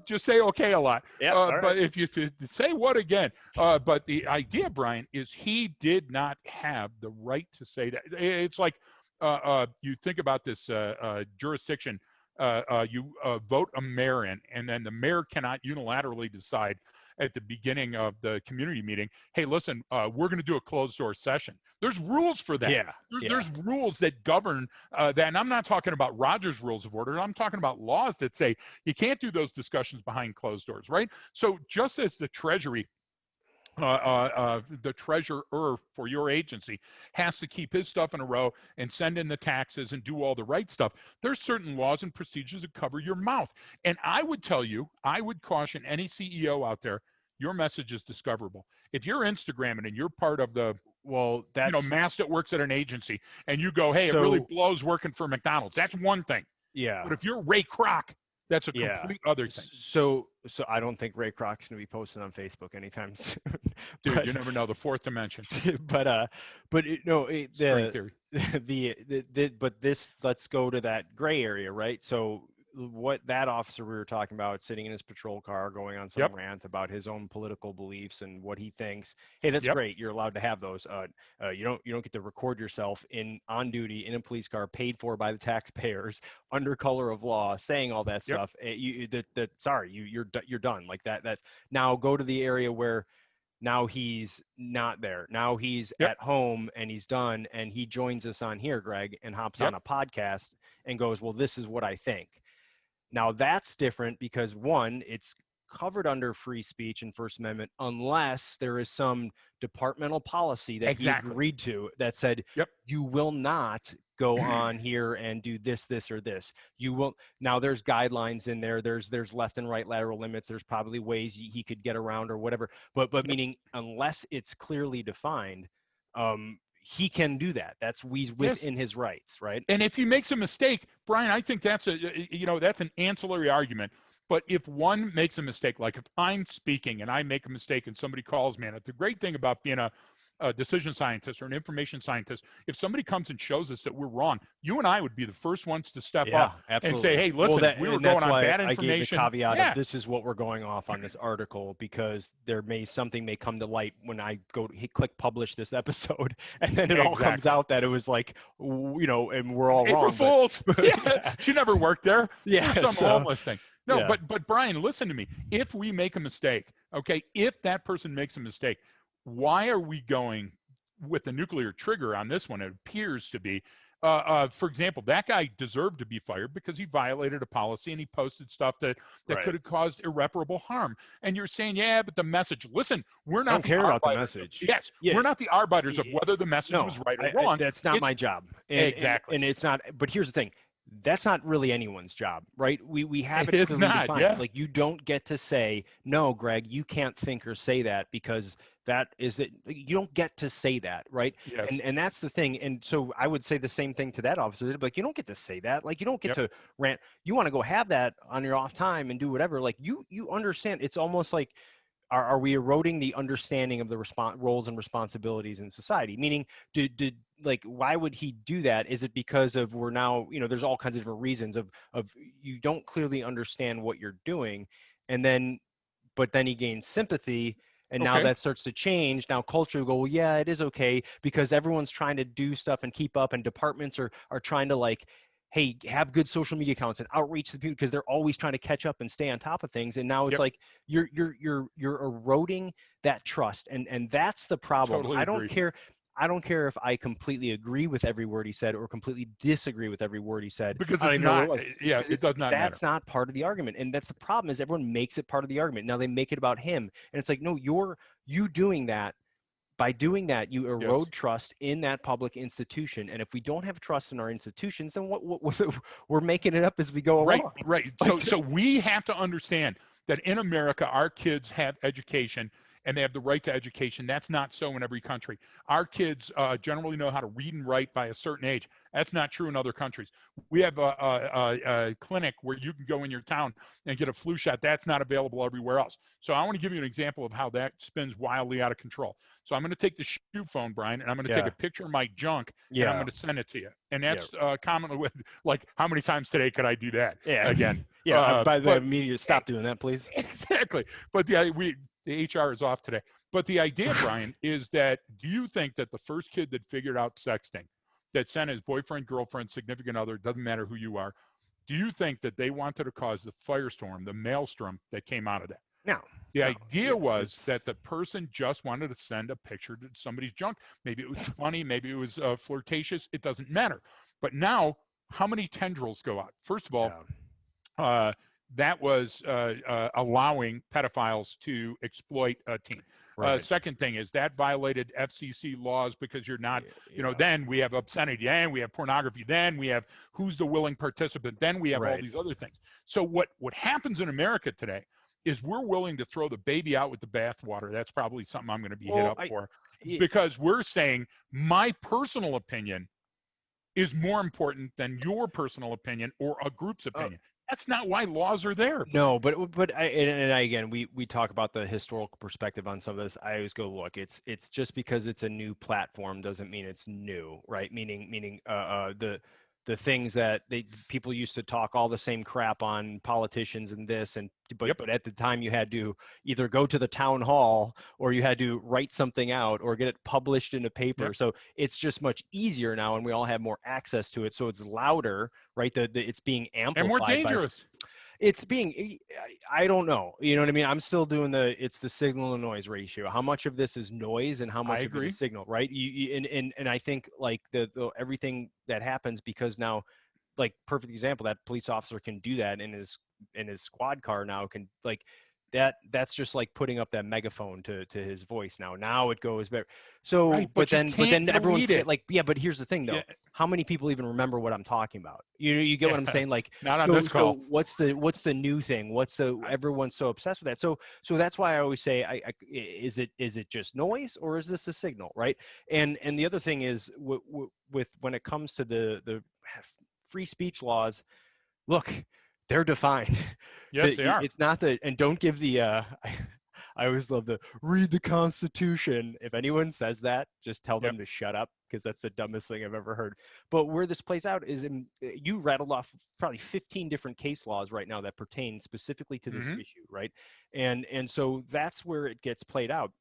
just say okay a lot. Yeah. All right. But if you say what again? But the idea, Brian, is he did not have the right to say that. It's like you think about this jurisdiction. You vote a mayor in, and then the mayor cannot unilaterally decide at the beginning of the community meeting, hey, listen, we're going to do a closed door session. There's rules for that. Yeah. There's rules that govern that. And I'm not talking about Roger's rules of order. I'm talking about laws that say you can't do those discussions behind closed doors, right? So just as the Treasury the treasurer for your agency has to keep his stuff in a row and send in the taxes and do all the right stuff. There's certain laws and procedures that cover your mouth. And I would tell you, I would caution any CEO out there, your message is discoverable. If you're Instagramming and you're part of the mass that works at an agency and you go, hey, it really blows working for McDonald's, that's one thing. Yeah. But if you're Ray Kroc, that's a complete other thing. So I don't think Ray Kroc's gonna be posting on Facebook anytime soon. Dude, but, you never know, the fourth dimension. But let's go to that gray area, right? So what that officer we were talking about, sitting in his patrol car, going on some rant about his own political beliefs and what he thinks. Hey, that's great. You're allowed to have those. You don't get to record yourself on duty in a police car, paid for by the taxpayers, under color of law, saying all that stuff. You're done. Like that. That's now go to the area where now he's not there. Now he's at home and he's done, and he joins us on here, Greg, and hops on a podcast and goes, well, this is what I think. Now that's different because one, it's covered under free speech and First Amendment unless there is some departmental policy that he agreed to that said you will not go on here and do this, or this. You will. Now there's guidelines in there. There's left and right lateral limits. There's probably ways he could get around or whatever. But meaning unless it's clearly defined, he can do that. That's within his rights, right? And if he makes a mistake, Brian, I think that's that's an ancillary argument. But if one makes a mistake, like if I'm speaking and I make a mistake and somebody calls me, and the great thing about being a decision scientist or an information scientist, if somebody comes and shows us that we're wrong, you and I would be the first ones to step up and say, hey, listen, we were going on bad information. I gave the caveat of this is what we're going off on this article because something may come to light when I click publish this episode, and then it all comes out that it was like, and we're all April wrong. Fools. She never worked there. Some homeless thing. No, but Brian, listen to me. If we make a mistake, okay, if that person makes a mistake, why are we going with the nuclear trigger on this one? It appears to be, for example, that guy deserved to be fired because he violated a policy and he posted stuff that could have caused irreparable harm. And you're saying, yeah, but the message, listen, we're not care about the message. Yes, we're not the arbiters of whether the message was right or wrong. That's not my job. Exactly. And it's not, but here's the thing. That's not really anyone's job, right? We have it clearly defined. Yeah. Like you don't get to say, no, Greg, you can't think or say that because that is it. You don't get to say that, right? Yes. And that's the thing. And so I would say the same thing to that officer. Like you don't get to say that. Like you don't get to rant. You want to go have that on your off time and do whatever. Like you understand. It's almost like, are we eroding the understanding of the roles and responsibilities in society? Meaning, like, why would he do that? Is it because of we're now, there's all kinds of different reasons of you don't clearly understand what you're doing, but then he gains sympathy, and now that starts to change. Now culture will go, well, yeah, it is okay because everyone's trying to do stuff and keep up, and departments are trying to like, hey, have good social media accounts and outreach to the people because they're always trying to catch up and stay on top of things. And now it's like you're eroding that trust, and that's the problem. Totally agree. I don't care if I completely agree with every word he said or completely disagree with every word he said. Because it does not matter. That's not part of the argument. And that's the problem is everyone makes it part of the argument. Now they make it about him. And it's like, no, you doing that By doing that, you Yes. erode trust in that public institution. And if we don't have trust in our institutions, then we're making it up as we go Right, along. right. So we have to understand that in America, our kids have education and they have the right to education. That's not so in every country. Our kids generally know how to read and write by a certain age. That's not true in other countries. We have a clinic where you can go in your town and get a flu shot. That's not available everywhere else. So I want to give you an example of how that spins wildly out of control. So I'm going to take the shoe phone, Brian, and I'm going to take a picture of my junk and I'm Yeah. going to send it to you. And Yeah. that's commonly with, like, how many times today could I do that? Yeah. Again. Yeah. By the way, But media, stop doing that, please. exactly. But the HR is off today. But the idea, Brian, is that do you think that the first kid that figured out sexting, that sent his boyfriend, girlfriend, significant other, doesn't matter who you are, do you think that they wanted to cause the firestorm, the maelstrom that came out of that? No. The No. idea was that the person just wanted to send a picture to somebody's junk. Maybe it was funny, maybe it was flirtatious. It doesn't matter. But now, how many tendrils go out? First of all, that was allowing pedophiles to exploit a teen. Right. Second thing is that violated FCC laws because you're not, then we have obscenity, then we have pornography, then we have who's the willing participant, then we have all these other things. So what happens in America today is we're willing to throw the baby out with the bathwater. That's probably something I'm going to be hit up for, because we're saying my personal opinion is more important than your personal opinion or a group's opinion. That's not why laws are there. No, but again, we talk about the historical perspective on some of this. I always go, look, it's just because it's a new platform doesn't mean it's new, right? Meaning the things that people used to talk all the same crap on politicians and this, but at the time you had to either go to the town hall or you had to write something out or get it published in a paper. So it's just much easier now, and we all have more access to it. So it's louder, right? It's being amplified and more dangerous. It's being, I don't know, you know what I mean? I'm still doing it's the signal to noise ratio. How much of this is noise and how much of it is signal, right? And I think like the everything that happens, because now, like, perfect example, that police officer can do that in his squad car now, can, like, that's just like putting up that megaphone to his voice now it goes better. So but then everyone forget, like, but here's the thing though, how many people even remember what I'm talking about? You get what I'm saying? Like, not on this call. So what's the new thing? Everyone's so obsessed with that. So that's why I always say, is it just noise, or is this a signal, right? And the other thing is with when it comes to the free speech laws, look, they're defined. Yes, they are. It's not and don't give the I always love the read the Constitution. If anyone says that, just tell them to shut up, because that's the dumbest thing I've ever heard. But where this plays out is you rattled off probably 15 different case laws right now that pertain specifically to this issue, right? And so that's where it gets played out.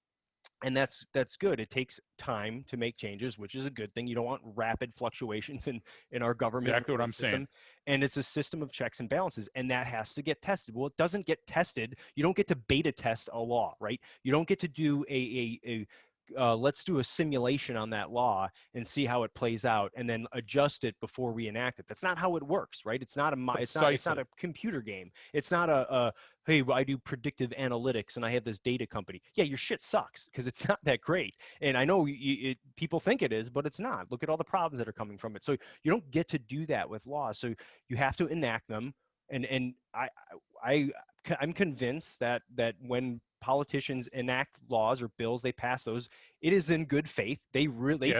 And that's good. It takes time to make changes, which is a good thing. You don't want rapid fluctuations in our government. Exactly what I'm system. saying. And it's a system of checks and balances, and that has to get tested. Well, it doesn't get tested. You don't get to beta test a law, right? You don't get to do let's do a simulation on that law and see how it plays out, and then adjust it before we enact it. That's not how it works, right? It's not a computer game. It's not hey, I do predictive analytics and I have this data company. Yeah, your shit sucks because it's not that great. And I know people think it is, but it's not. Look at all the problems that are coming from it. So you don't get to do that with laws. So you have to enact them. And I'm convinced that when politicians enact laws or bills, they pass those, it is in good faith. They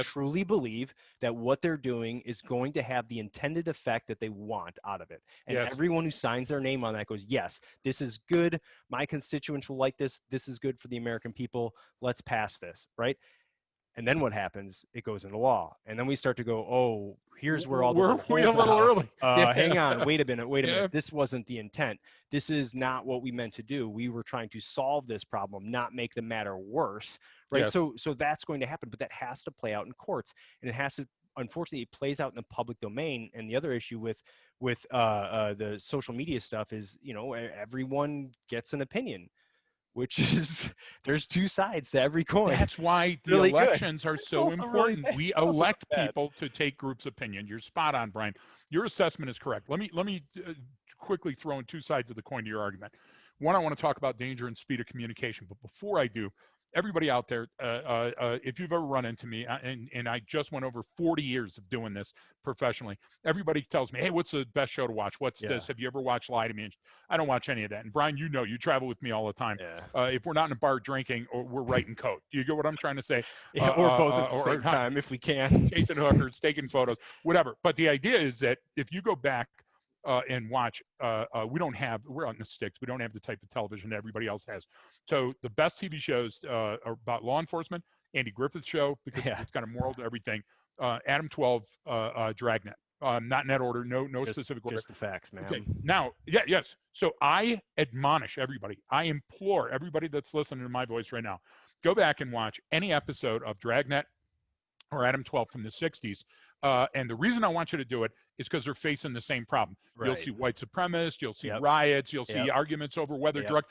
truly believe that what they're doing is going to have the intended effect that they want out of it. And everyone who signs their name on that goes, yes, this is good. My constituents will like this. This is good for the American people. Let's pass this, right? And then what happens? It goes into law. And then we start to go, oh, here's where all the Were we a little early? Hang on, wait a minute. This wasn't the intent. This is not what we meant to do. We were trying to solve this problem, not make the matter worse, right? Yes. So that's going to happen, but that has to play out in courts, and it has to. Unfortunately, it plays out in the public domain. And the other issue with the social media stuff is, everyone gets an opinion, which is, there's two sides to every coin. That's why the really elections good. are so important. Really we elect people to take groups' opinion. You're spot on, Brian. Your assessment is correct. Let me quickly throw in two sides of the coin to your argument. One, I want to talk about danger and speed of communication. But before I do, everybody out there, if you've ever run into me, and I just went over 40 years of doing this professionally, everybody tells me, hey, what's the best show to watch? What's Yeah. this? Have you ever watched Lie to Me? I don't watch any of that. And Brian, you know, you travel with me all the time. Yeah. If we're not in a bar drinking, or we're writing code. Do you get what I'm trying to say? Yeah, or both at the Or same time if we can. chasing hookers, taking photos, whatever. But the idea is that if you go back and watch, we're on the sticks. We don't have the type of television that everybody else has. So the best TV shows are about law enforcement. Andy Griffith's show, because Yeah. it's got a moral to everything. Adam 12, Dragnet. Not in that order. No specific order. Just the facts, man. Okay. Now, yes. So I admonish everybody. I implore everybody that's listening to my voice right now, go back and watch any episode of Dragnet or Adam 12 from the 60s. And the reason I want you to do it is because they're facing the same problem. Right. You'll see white supremacists, you'll see Yep. riots, you'll see Yep. arguments over whether Yep. drug,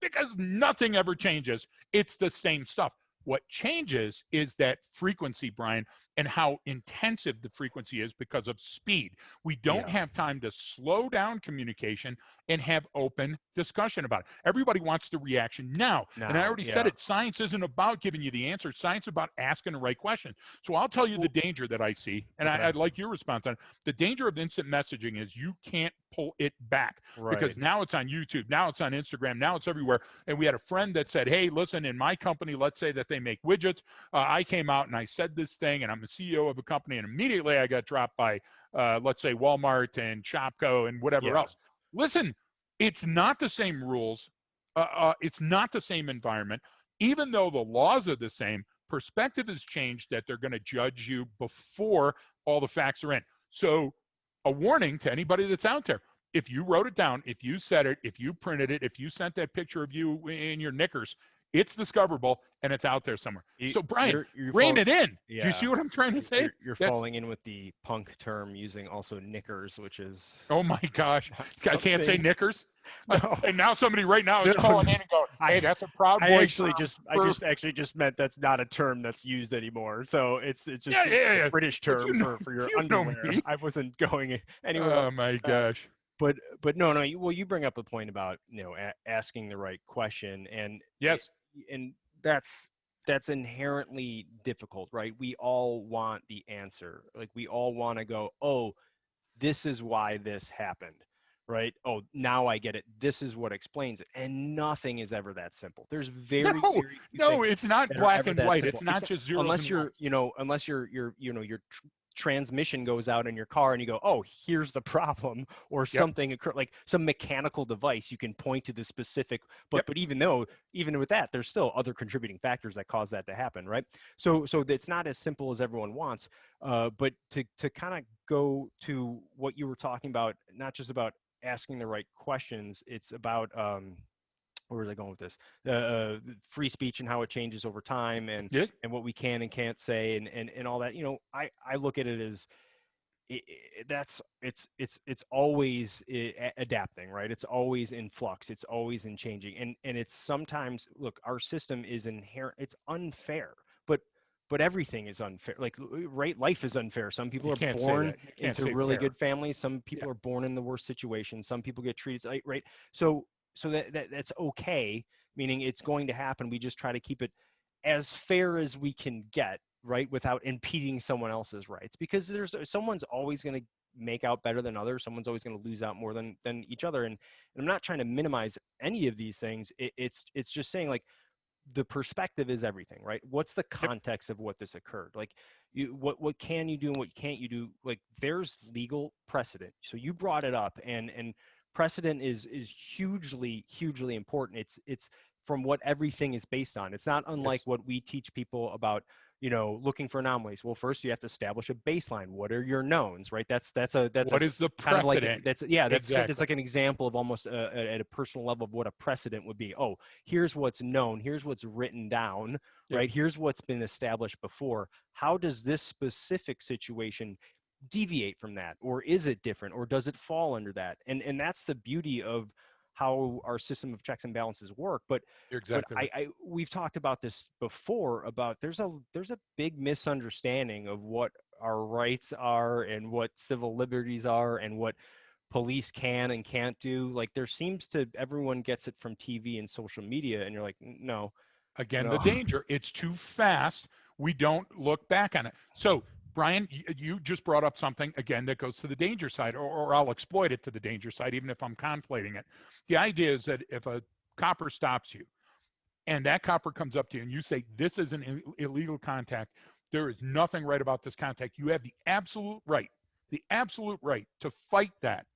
because nothing ever changes. It's the same stuff. What changes is that frequency, Brian, and how intensive the frequency is because of speed. We don't Yeah. have time to slow down communication and have open discussion about it. Everybody wants the reaction now. And I already said yeah. it. Science isn't about giving you the answer. Science is about asking the right question. So I'll tell you the danger that I see, and Okay. I'd like your response on it. The danger of instant messaging is you can't pull it back. Right. Because now it's on YouTube, now it's on Instagram, now it's everywhere. And we had a friend that said, hey, listen, in my company, let's say that they make widgets. I came out and I said this thing, and I'm the CEO of a company, and immediately I got dropped by, let's say, Walmart and Shopko and whatever else. Listen, it's not the same rules. It's not the same environment. Even though the laws are the same, perspective has changed that they're going to judge you before all the facts are in. So a warning to anybody that's out there. If you wrote it down, if you said it, if you printed it, if you sent that picture of you in your knickers, it's discoverable and it's out there somewhere. So Brian, rein it in. Yeah. Do you see what I'm trying to say? You're falling in with the punk term using also knickers, which is. Oh my gosh. I can't say knickers. No. And now somebody right now is calling in and going, hey, that's a Proud Boy. I actually just meant that's not a term that's used anymore. So it's just a British term for your underwear. I wasn't going anywhere. Oh my gosh. But no. Well, you bring up a point about asking the right question, and yes, and that's inherently difficult, right? We all want the answer. Like we all want to go, oh, this is why this happened. Right? Oh, now I get it. This is what explains it. And nothing is ever that simple. There's no, it's not black and white. It's not just zeros. Unless your transmission goes out in your car and you go, oh, here's the problem, or something occur, like some mechanical device, you can point to the specific, but even with that, there's still other contributing factors that cause that to happen, right? So it's not as simple as everyone wants. But to kind of go to what you were talking about, not just about asking the right questions, it's about where was I going with this? Free speech and how it changes over time, and what we can and can't say, and all that. I look at it as it's always adapting, right? It's always in flux. It's always in changing, and it's sometimes, look, our system is inherent. It's unfair, but everything is unfair. Like, right? Life is unfair. Some people are born into really good families. Some people are born in the worst situations. Some people get treated right. So that's okay. Meaning it's going to happen. We just try to keep it as fair as we can get, right? Without impeding someone else's rights, because someone's always going to make out better than others. Someone's always going to lose out more than each other. And I'm not trying to minimize any of these things. It's just saying, like, the perspective is everything, right? What's the context of what this occurred? Like, what can you do and what can't you do? Like, there's legal precedent. So you brought it up, and precedent is hugely important. It's from what everything is based on. It's not unlike what we teach people about, looking for anomalies. Well, first you have to establish a baseline. What are your knowns, right? That's what is the precedent? That's like an example of almost at a personal level of what a precedent would be. Oh, here's what's known. Here's what's written down, right? Here's what's been established before. How does this specific situation deviate from that, or is it different, or does it fall under that? And that's the beauty of how our system of checks and balances work. But we've talked about this before, about there's a big misunderstanding of what our rights are and what civil liberties are and what police can and can't do. Like, there seems to, everyone gets it from TV and social media, and you're like, no, Again, the No. danger. It's too fast. We don't look back on it. So, Brian, you just brought up something, again, that goes to the danger side, or I'll exploit it to the danger side, even if I'm conflating it. The idea is that if a copper stops you and that copper comes up to you and you say, this is an illegal contact, there is nothing right about this contact, you have the absolute right to fight that.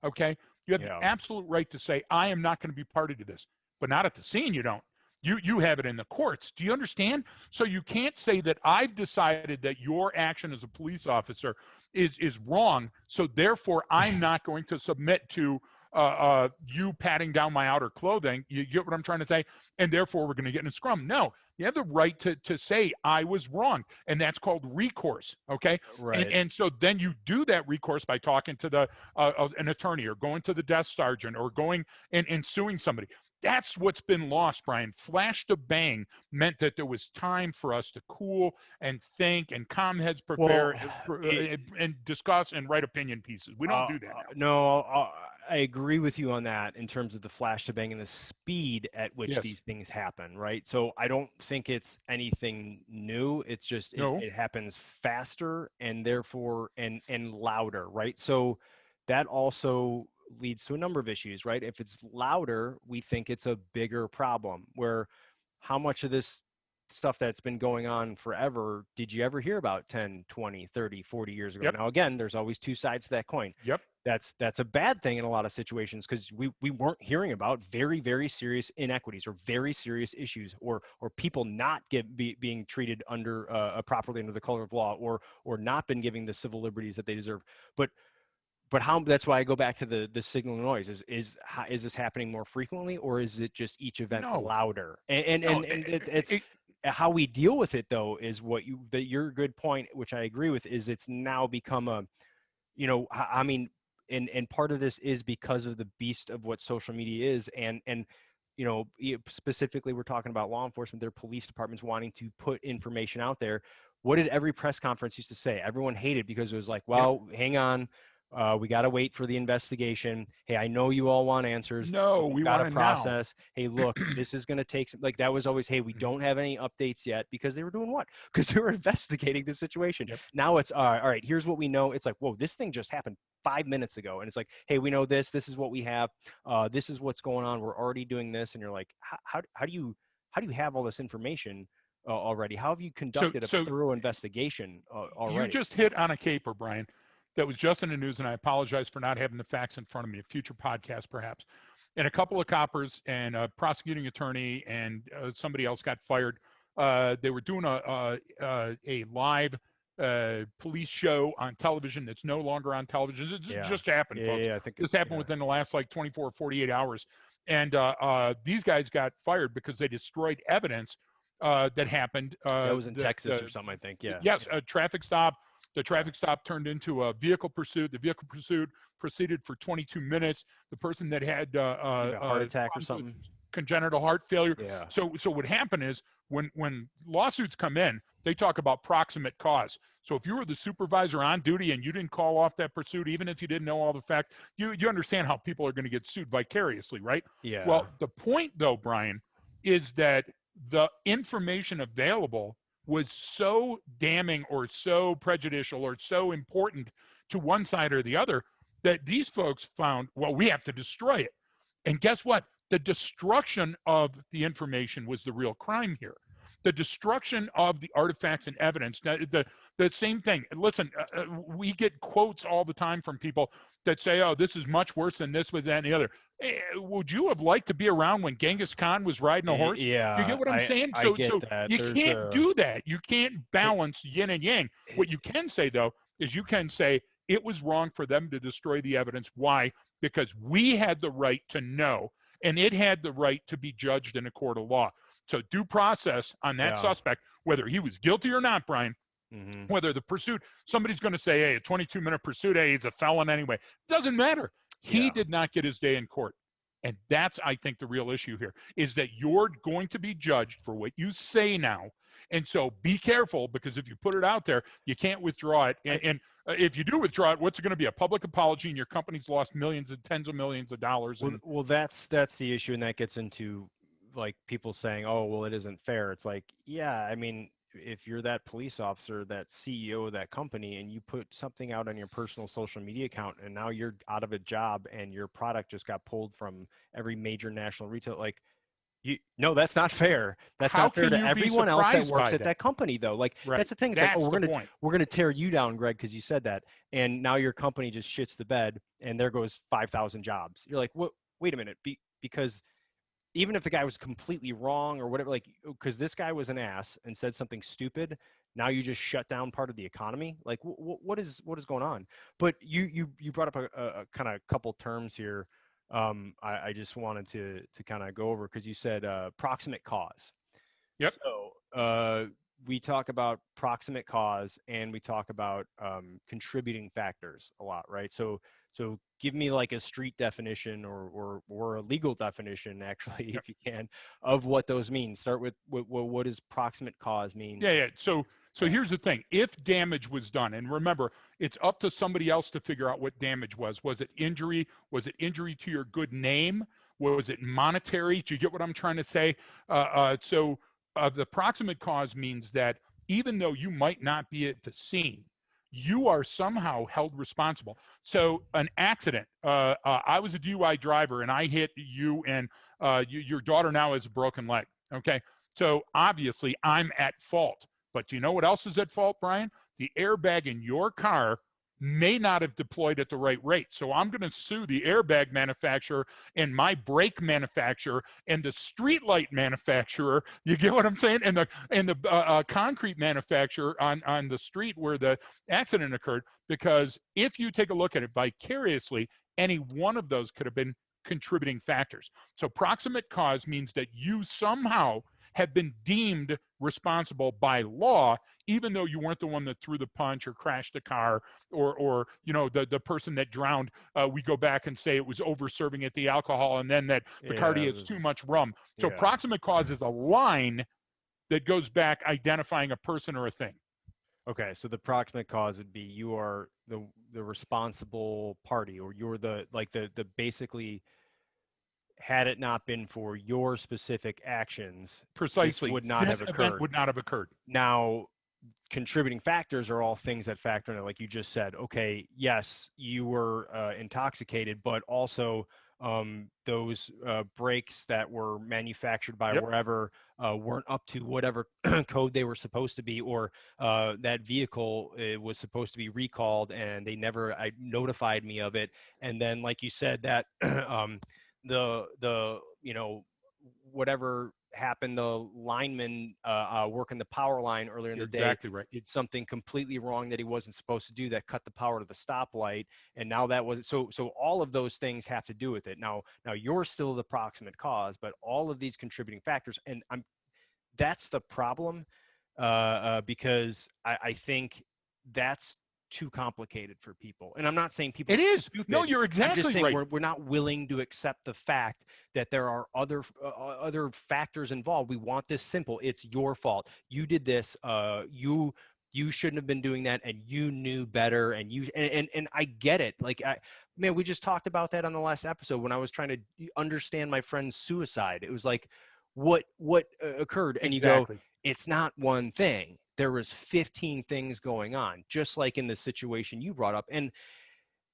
Okay? You have the Yeah. absolute right to say, I am not going to be party to this, but not at the scene. You don't. You have it in the courts. Do you understand? So you can't say that I've decided that your action as a police officer is wrong. So therefore, I'm not going to submit to you patting down my outer clothing. You get what I'm trying to say? And therefore, we're going to get in a scrum. No, you have the right to say I was wrong, and that's called recourse. Okay, Right. and so then you do that recourse by talking to the an attorney or going to the desk sergeant or going and suing somebody. That's what's been lost, Brian. Flash to bang meant that there was time for us to cool and think and calm heads, Well, prepare it, and discuss and write opinion pieces. We don't do that now. no, I agree with you on that in terms of the flash to bang and the speed at which Yes. these things happen, right? So I don't think it's anything new. It's just No. it happens faster and therefore and louder, right? So that also leads to a number of issues, right? If it's louder, we think it's a bigger problem. Where how much of this stuff that's been going on forever did you ever hear about 10, 20, 30, 40 years ago? Yep. Now again, there's always two sides to that coin. Yep. That's a bad thing in a lot of situations because we weren't hearing about very, very serious inequities or very serious issues or people not being treated under properly under the color of law or not been given the civil liberties that they deserve. But how, that's why I go back to the signal noise is this happening more frequently or is it just each event No. louder? And No. it's how we deal with it though is what your good point, which I agree with, is it's now become a, I mean, and part of this is because of the beast of what social media is and specifically we're talking about law enforcement, their police departments wanting to put information out there. What did every press conference used to say? Everyone hated because it was like, well, hang on, we got to wait for the investigation. Hey, I know you all want answers, No, but we've we got want to it now. process. Hey, look, this is going to take some, like that was always, hey, we don't have any updates yet because they were doing what? Because they were investigating the situation. Yep. Now it's all right, here's what we know. It's like, whoa, this thing just happened 5 minutes ago. And it's like, hey, we know this is what we have. This is what's going on. We're already doing this. And you're like, how do you have all this information already? How have you conducted a thorough investigation already? You just hit on a caper, Brian, that was just in the news, and I apologize for not having the facts in front of me. A future podcast, perhaps. And a couple of coppers and a prosecuting attorney and somebody else got fired. They were doing a live police show on television that's no longer on television. It just happened, folks. I think this happened within the last like 24 or 48 hours. And these guys got fired because they destroyed evidence that happened. That was in Texas or something, I think. Yeah. Yes, a traffic stop. The traffic stop turned into a vehicle pursuit. The vehicle pursuit proceeded for 22 minutes. The person that had a heart attack or something, congenital heart failure. Yeah. So what happened is when lawsuits come in, they talk about proximate cause. So if you were the supervisor on duty and you didn't call off that pursuit, even if you didn't know all the facts, you understand how people are going to get sued vicariously, right? Yeah. Well, the point though, Brian, is that the information available was so damning or so prejudicial or so important to one side or the other that these folks found, well, we have to destroy it. And guess what? The destruction of the information was the real crime here. The destruction of the artifacts and evidence, the same thing. Listen, we get quotes all the time from people that say, oh, this is much worse than this, with that, and the other. Would you have liked to be around when Genghis Khan was riding a horse? Yeah. You get what I'm saying? I get that. You can't do that. You can't balance yin and yang. What you can say, though, is you can say it was wrong for them to destroy the evidence. Why? Because we had the right to know, and it had the right to be judged in a court of law. So due process on that suspect, whether he was guilty or not, Brian, whether the pursuit, somebody's going to say, hey, a 22-minute pursuit, hey, he's a felon anyway. Doesn't matter. He did not get his day in court. And that's, I think, the real issue here, is that you're going to be judged for what you say now. And so be careful, because if you put it out there, you can't withdraw it. And if you do withdraw it, what's it going to be? A public apology, and your company's lost millions and tens of millions of dollars. Well, that's the issue, and that gets into like people saying, oh, well, it isn't fair. It's like, yeah, I mean, if you're that police officer, that CEO of that company, and you put something out on your personal social media account, and now you're out of a job and your product just got pulled from every major national retail, like, no, that's not fair. That's How not fair can to you be everyone else that surprised works by at that? that company, though. Like, Right. that's the thing. It's like, oh, That's the point. we're gonna tear you down, Greg, because you said that, and now your company just shits the bed, and there goes 5,000 jobs. You're like, what? Wait a minute, because even if the guy was completely wrong or whatever, like, because this guy was an ass and said something stupid, now you just shut down part of the economy. Like, what is going on? But you brought up a kind of couple terms here. I just wanted to kind of go over, because you said proximate cause. Yep. So we talk about proximate cause, and we talk about contributing factors a lot, right? So give me like a street definition, or a legal definition, actually, Yep. if you can, of what those mean. Start with what does proximate cause mean? Yeah. So here's the thing. If damage was done, and remember, it's up to somebody else to figure out what damage was. Was it injury? Was it injury to your good name? Was it monetary? Do you get what I'm trying to say? The proximate cause means that even though you might not be at the scene, you are somehow held responsible. So an accident, I was a DUI driver and I hit you, and your daughter now has a broken leg. Okay. So obviously I'm at fault. But do you know what else is at fault, Brian? The airbag in your car may not have deployed at the right rate. So I'm going to sue the airbag manufacturer and my brake manufacturer and the streetlight manufacturer. You get what I'm saying? And the concrete manufacturer on the street where the accident occurred. Because if you take a look at it vicariously, any one of those could have been contributing factors. So proximate cause means that you somehow have been deemed responsible by law, even though you weren't the one that threw the punch or crashed the car, or the person that drowned. We go back and say it was over serving at the alcohol, and then that Bacardi Yeah, has too much rum. So yeah. proximate cause is a line that goes back identifying a person or a thing. Okay, so the proximate cause would be you are the responsible party, or you're the basically, had it not been for your specific actions, this Precisely, would not this have event occurred. would not have occurred. Now, contributing factors are all things that factor in, like you just said. Okay, yes, you were intoxicated, but also those brakes that were manufactured by Yep. wherever weren't up to whatever code they were supposed to be, or that vehicle was supposed to be recalled and they never notified me of it. And then, like you said, that the whatever happened, the lineman working the power line earlier in You're the day exactly right. did something completely wrong that he wasn't supposed to do, that cut the power to the stoplight, and now that was so all of those things have to do with it. Now you're still the proximate cause, but all of these contributing factors, and that's the problem, because I think that's too complicated for people. And I'm not saying people It are is. No, stupid. you're I'm just exactly saying right. we're not willing to accept the fact that there are other factors involved. We want this simple. It's your fault. You did this. You shouldn't have been doing that, and you knew better. And and I get it. Like, man, we just talked about that on the last episode when I was trying to understand my friend's suicide. It was like, what occurred? And you go, Exactly. it's not one thing. There was 15 things going on, just like in the situation you brought up. And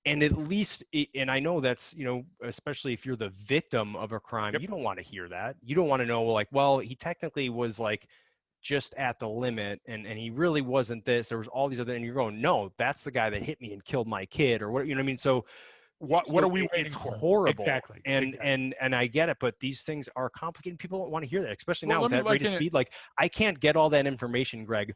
at least, and I know that's, especially if you're the victim of a crime, Yep. you don't want to hear that. You don't want to know, like, well, he technically was like just at the limit, and he really wasn't this. There was all these other, and you're going, no, that's the guy that hit me and killed my kid, or what, you know what I mean? So What are we it's waiting for? horrible. Exactly. and Exactly. and and I get it, but these things are complicated. People don't want to hear that, especially Well, now with let me that rate of liken it. speed. Like, I can't get all that information, Greg,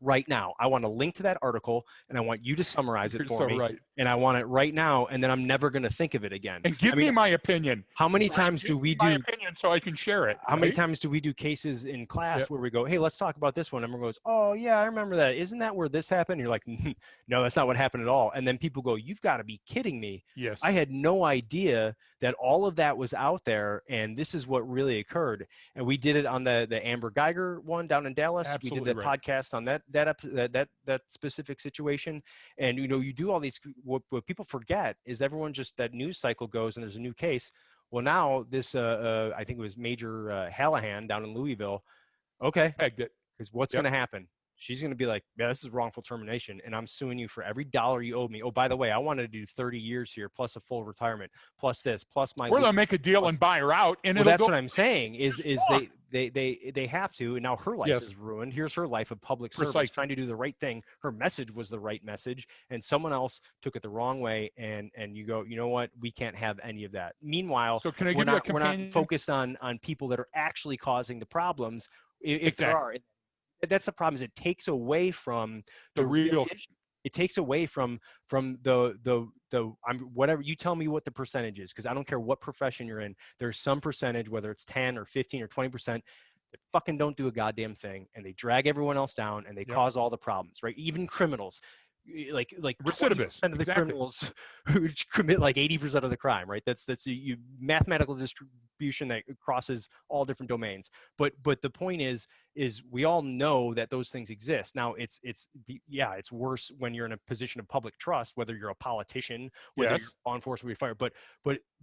right now. I want to link to that article, and I want you to summarize it You're for so me, right. and I want it right now, and then I'm never going to think of it again. And I give mean, me my opinion. how many Brian, times give do we me my do opinion so I can share it, how many right? times do we do cases in class Yep. where we go, hey, let's talk about this one? And everyone goes, oh, yeah, I remember that. Isn't that where this happened? And you're like, no, that's not what happened at all. And then people go, you've got to be kidding me. Yes. I had no idea that all of that was out there, and this is what really occurred. And we did it on the Amber Geiger one down in Dallas. We did Absolutely the right. podcast on that specific situation. And you do all these. What people forget is everyone just, that news cycle goes and there's a new case. Well, now this, I think it was Major Hallahan down in Louisville. Okay, Pegged it. because what's Yep. going to happen? She's going to be like, yeah, this is wrongful termination, and I'm suing you for every dollar you owe me. Oh, by the way, I wanted to do 30 years here, plus a full retirement, plus this, plus my. Or they'll make a deal plus, and buy her out, and well, it'll that's go. what I'm saying. Is More. they have to, and now her life Yes, is ruined. Here's her life of public service, precisely. trying to do the right thing. Her message was the right message, and someone else took it the wrong way. And you go, you know what? We can't have any of that. Meanwhile, So can I we're give you a not we're not companion? focused on people that are actually causing the problems, if there are. That's the problem. Is it takes away from The the real real. issue. It takes away from the I'm whatever you tell me what the percentage is, because I don't care what profession you're in. There's some percentage, whether it's 10 or 15 or 20%, that fucking don't do a goddamn thing, and they drag everyone else down, and they Yep. cause all the problems, right? Even criminals, like Recidivists. 20% of the Exactly. criminals who commit like 80% of the crime, right? That's you mathematical distribution that crosses all different domains. But the point is we all know that those things exist. Now it's worse when you're in a position of public trust, whether you're a politician, whether Yes. you're law enforcement, fire, but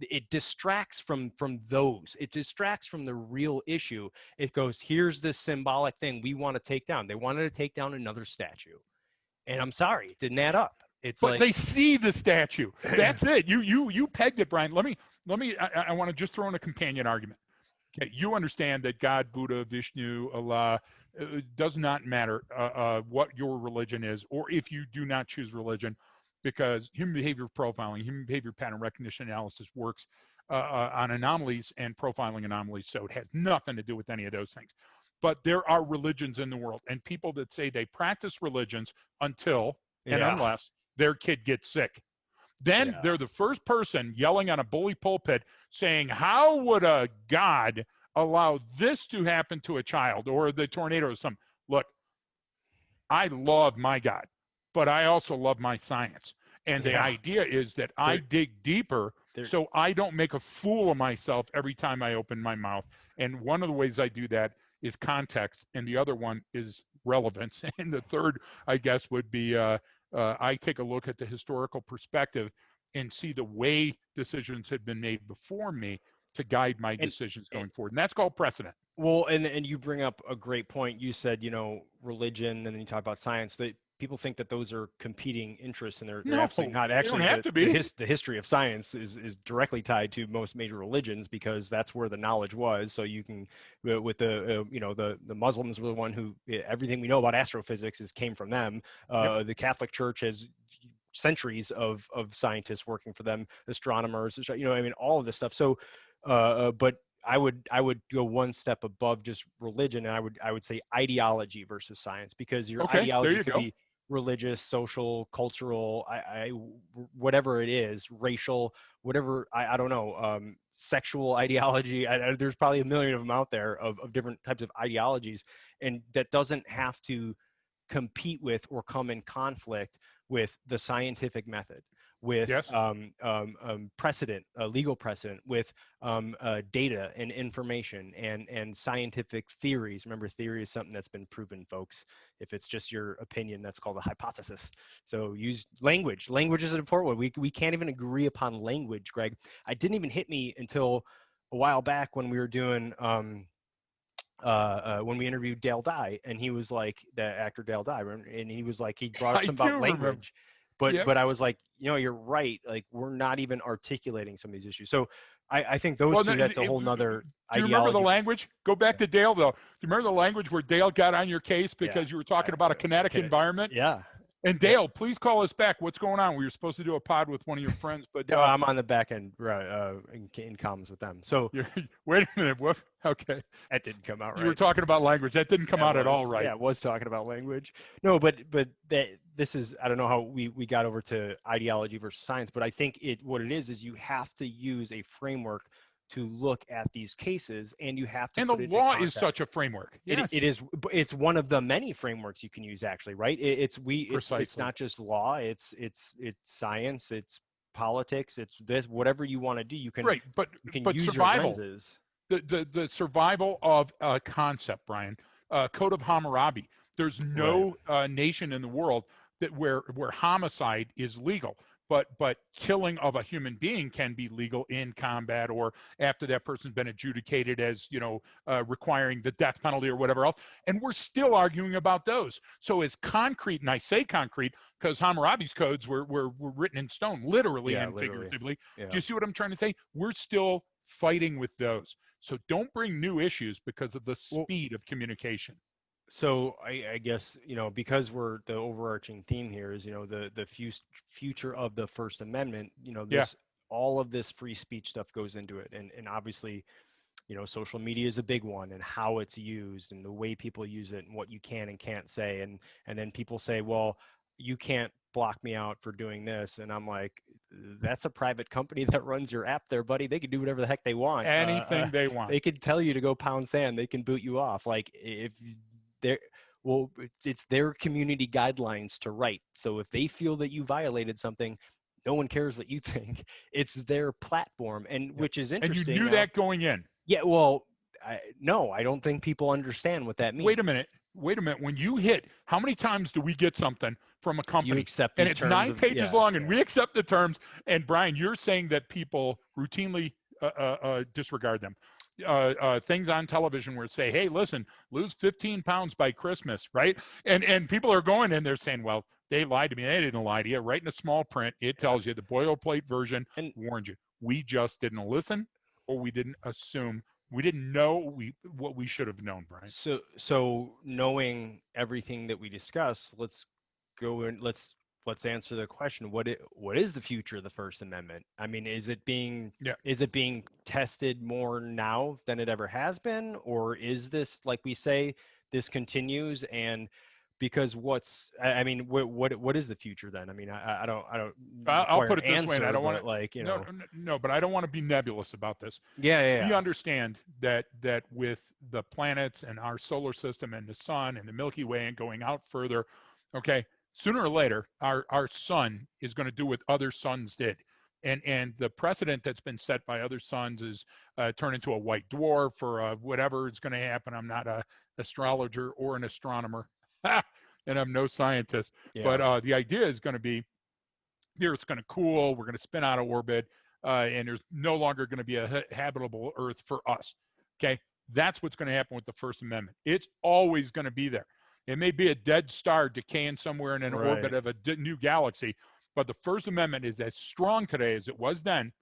it distracts from those. It distracts from the real issue. It goes, here's this symbolic thing we want to take down. They wanted to take down another statue. And I'm sorry, it didn't add up. It's But like they see the statue. That's it. You pegged it, Brian. Let me. I want to just throw in a companion argument. Okay, you understand that God, Buddha, Vishnu, Allah, does not matter what your religion is, or if you do not choose religion, because human behavior profiling, human behavior pattern recognition analysis works on anomalies and profiling anomalies, so it has nothing to do with any of those things. But there are religions in the world, and people that say they practice religions until and unless their kid gets sick. Then they're the first person yelling on a bully pulpit saying, how would a God allow this to happen to a child, or the tornado or something? Look, I love my God, but I also love my science. And the idea is that I dig deeper so I don't make a fool of myself every time I open my mouth. And one of the ways I do that is context, and the other one is relevance. And the third, I guess, would be I take a look at the historical perspective and see the way decisions had been made before me to guide my decisions going forward. And that's called precedent. Well, and you bring up a great point. You said, religion, and then you talk about science. That people think that those are competing interests, and they're absolutely not. Actually, they don't have to be. The history of science is directly tied to most major religions, because that's where the knowledge was. So you can, with the Muslims were the one who, everything we know about astrophysics came from them. The Catholic Church has centuries of scientists working for them, astronomers, all of this stuff. So, but I would go one step above just religion, and I would say ideology versus science, because your ideology could be religious, social, cultural, whatever it is, racial, whatever, I don't know, sexual ideology. There's probably a million of them out there of different types of ideologies, and that doesn't have to compete with or come in conflict with the scientific method, with precedent, legal precedent, with data and information and scientific theories. Remember, theory is something that's been proven, folks. If it's just your opinion, that's called a hypothesis. So use language. Language is an important one. We can't even agree upon language, Greg. It didn't even hit me until a while back when we were doing when we interviewed Dale Dye, and he was like, the actor Dale Dye, and he was like, he brought up something about language, but I was like, you're right, like we're not even articulating some of these issues. So I think those two, that's a whole nother do you remember the language? Go back to Dale, though. Do you remember the language where Dale got on your case because you were talking about a kinetic environment? Yeah. And Dale, please call us back. What's going on? We were supposed to do a pod with one of your friends, but I'm on the back end in comms with them. So wait a minute. What? Okay, that didn't come out right. You were talking about language. That didn't come out at all right. Yeah, it was talking about language. No, but this is, I don't know how we got over to ideology versus science, but I think what it is you have to use a framework to look at these cases, and you have to. And the law is such a framework. Yes. It is. It's one of the many frameworks you can use, actually, right? It's not just law. It's science. It's politics. It's this. Whatever you want to do, you can. Right, but use survival. Your lenses. The survival of a concept, Brian. Code of Hammurabi. There's no nation in the world where homicide is legal. but killing of a human being can be legal in combat or after that person's been adjudicated as, requiring the death penalty or whatever else. And we're still arguing about those. So as concrete, and I say concrete because Hammurabi's codes were written in stone, literally and literally. figuratively. Yeah. Do you see what I'm trying to say? We're still fighting with those. So don't bring new issues because of the speed of communication. So I guess, because the overarching theme here is, the future of the First Amendment, all of this free speech stuff goes into it. And obviously, social media is a big one, and how it's used and the way people use it and what you can and can't say. And then people say, well, you can't block me out for doing this. And I'm like, that's a private company that runs your app there, buddy. They can do whatever the heck they want. Anything they want. They could tell you to go pound sand. They can boot you off. Like, if it's their community guidelines to write. So if they feel that you violated something, no one cares what you think. It's their platform, and which is interesting. And you knew that going in. Yeah, well, no, I don't think people understand what that means. Wait a minute. When you hit, how many times do we get something from a company? You accept and it's 9 pages long, and we accept the terms. And Brian, you're saying that people routinely disregard them. Things on television where it say, hey, listen, lose 15 pounds by Christmas, right? And people are going in there saying, well, they lied to me. They didn't lie to you. Right in the small print, it tells you the boilerplate version and warned you. We just didn't listen, or we didn't assume. We didn't know what we should have known, Brian. So knowing everything that we discussed, let's go and let's answer the question. What is the future of the First Amendment? I mean, is it being tested more now than it ever has been? Or is this, like we say, this continues? And because what is the future then? I mean, I'll put it this answer, way, and I don't want to No, but I don't want to be nebulous about this. Yeah. We understand that with the planets and our solar system and the sun and the Milky Way and going out further, okay, sooner or later, our sun is going to do what other suns did. And the precedent that's been set by other suns is turn into a white dwarf or whatever is going to happen. I'm not an astrologer or an astronomer, and I'm no scientist. Yeah. But the idea is going to be the Earth's going to cool. We're going to spin out of orbit, and there's no longer going to be a habitable Earth for us. Okay, that's what's going to happen with the First Amendment. It's always going to be there. It may be a dead star decaying somewhere in an orbit of a new galaxy, but the First Amendment is as strong today as it was then.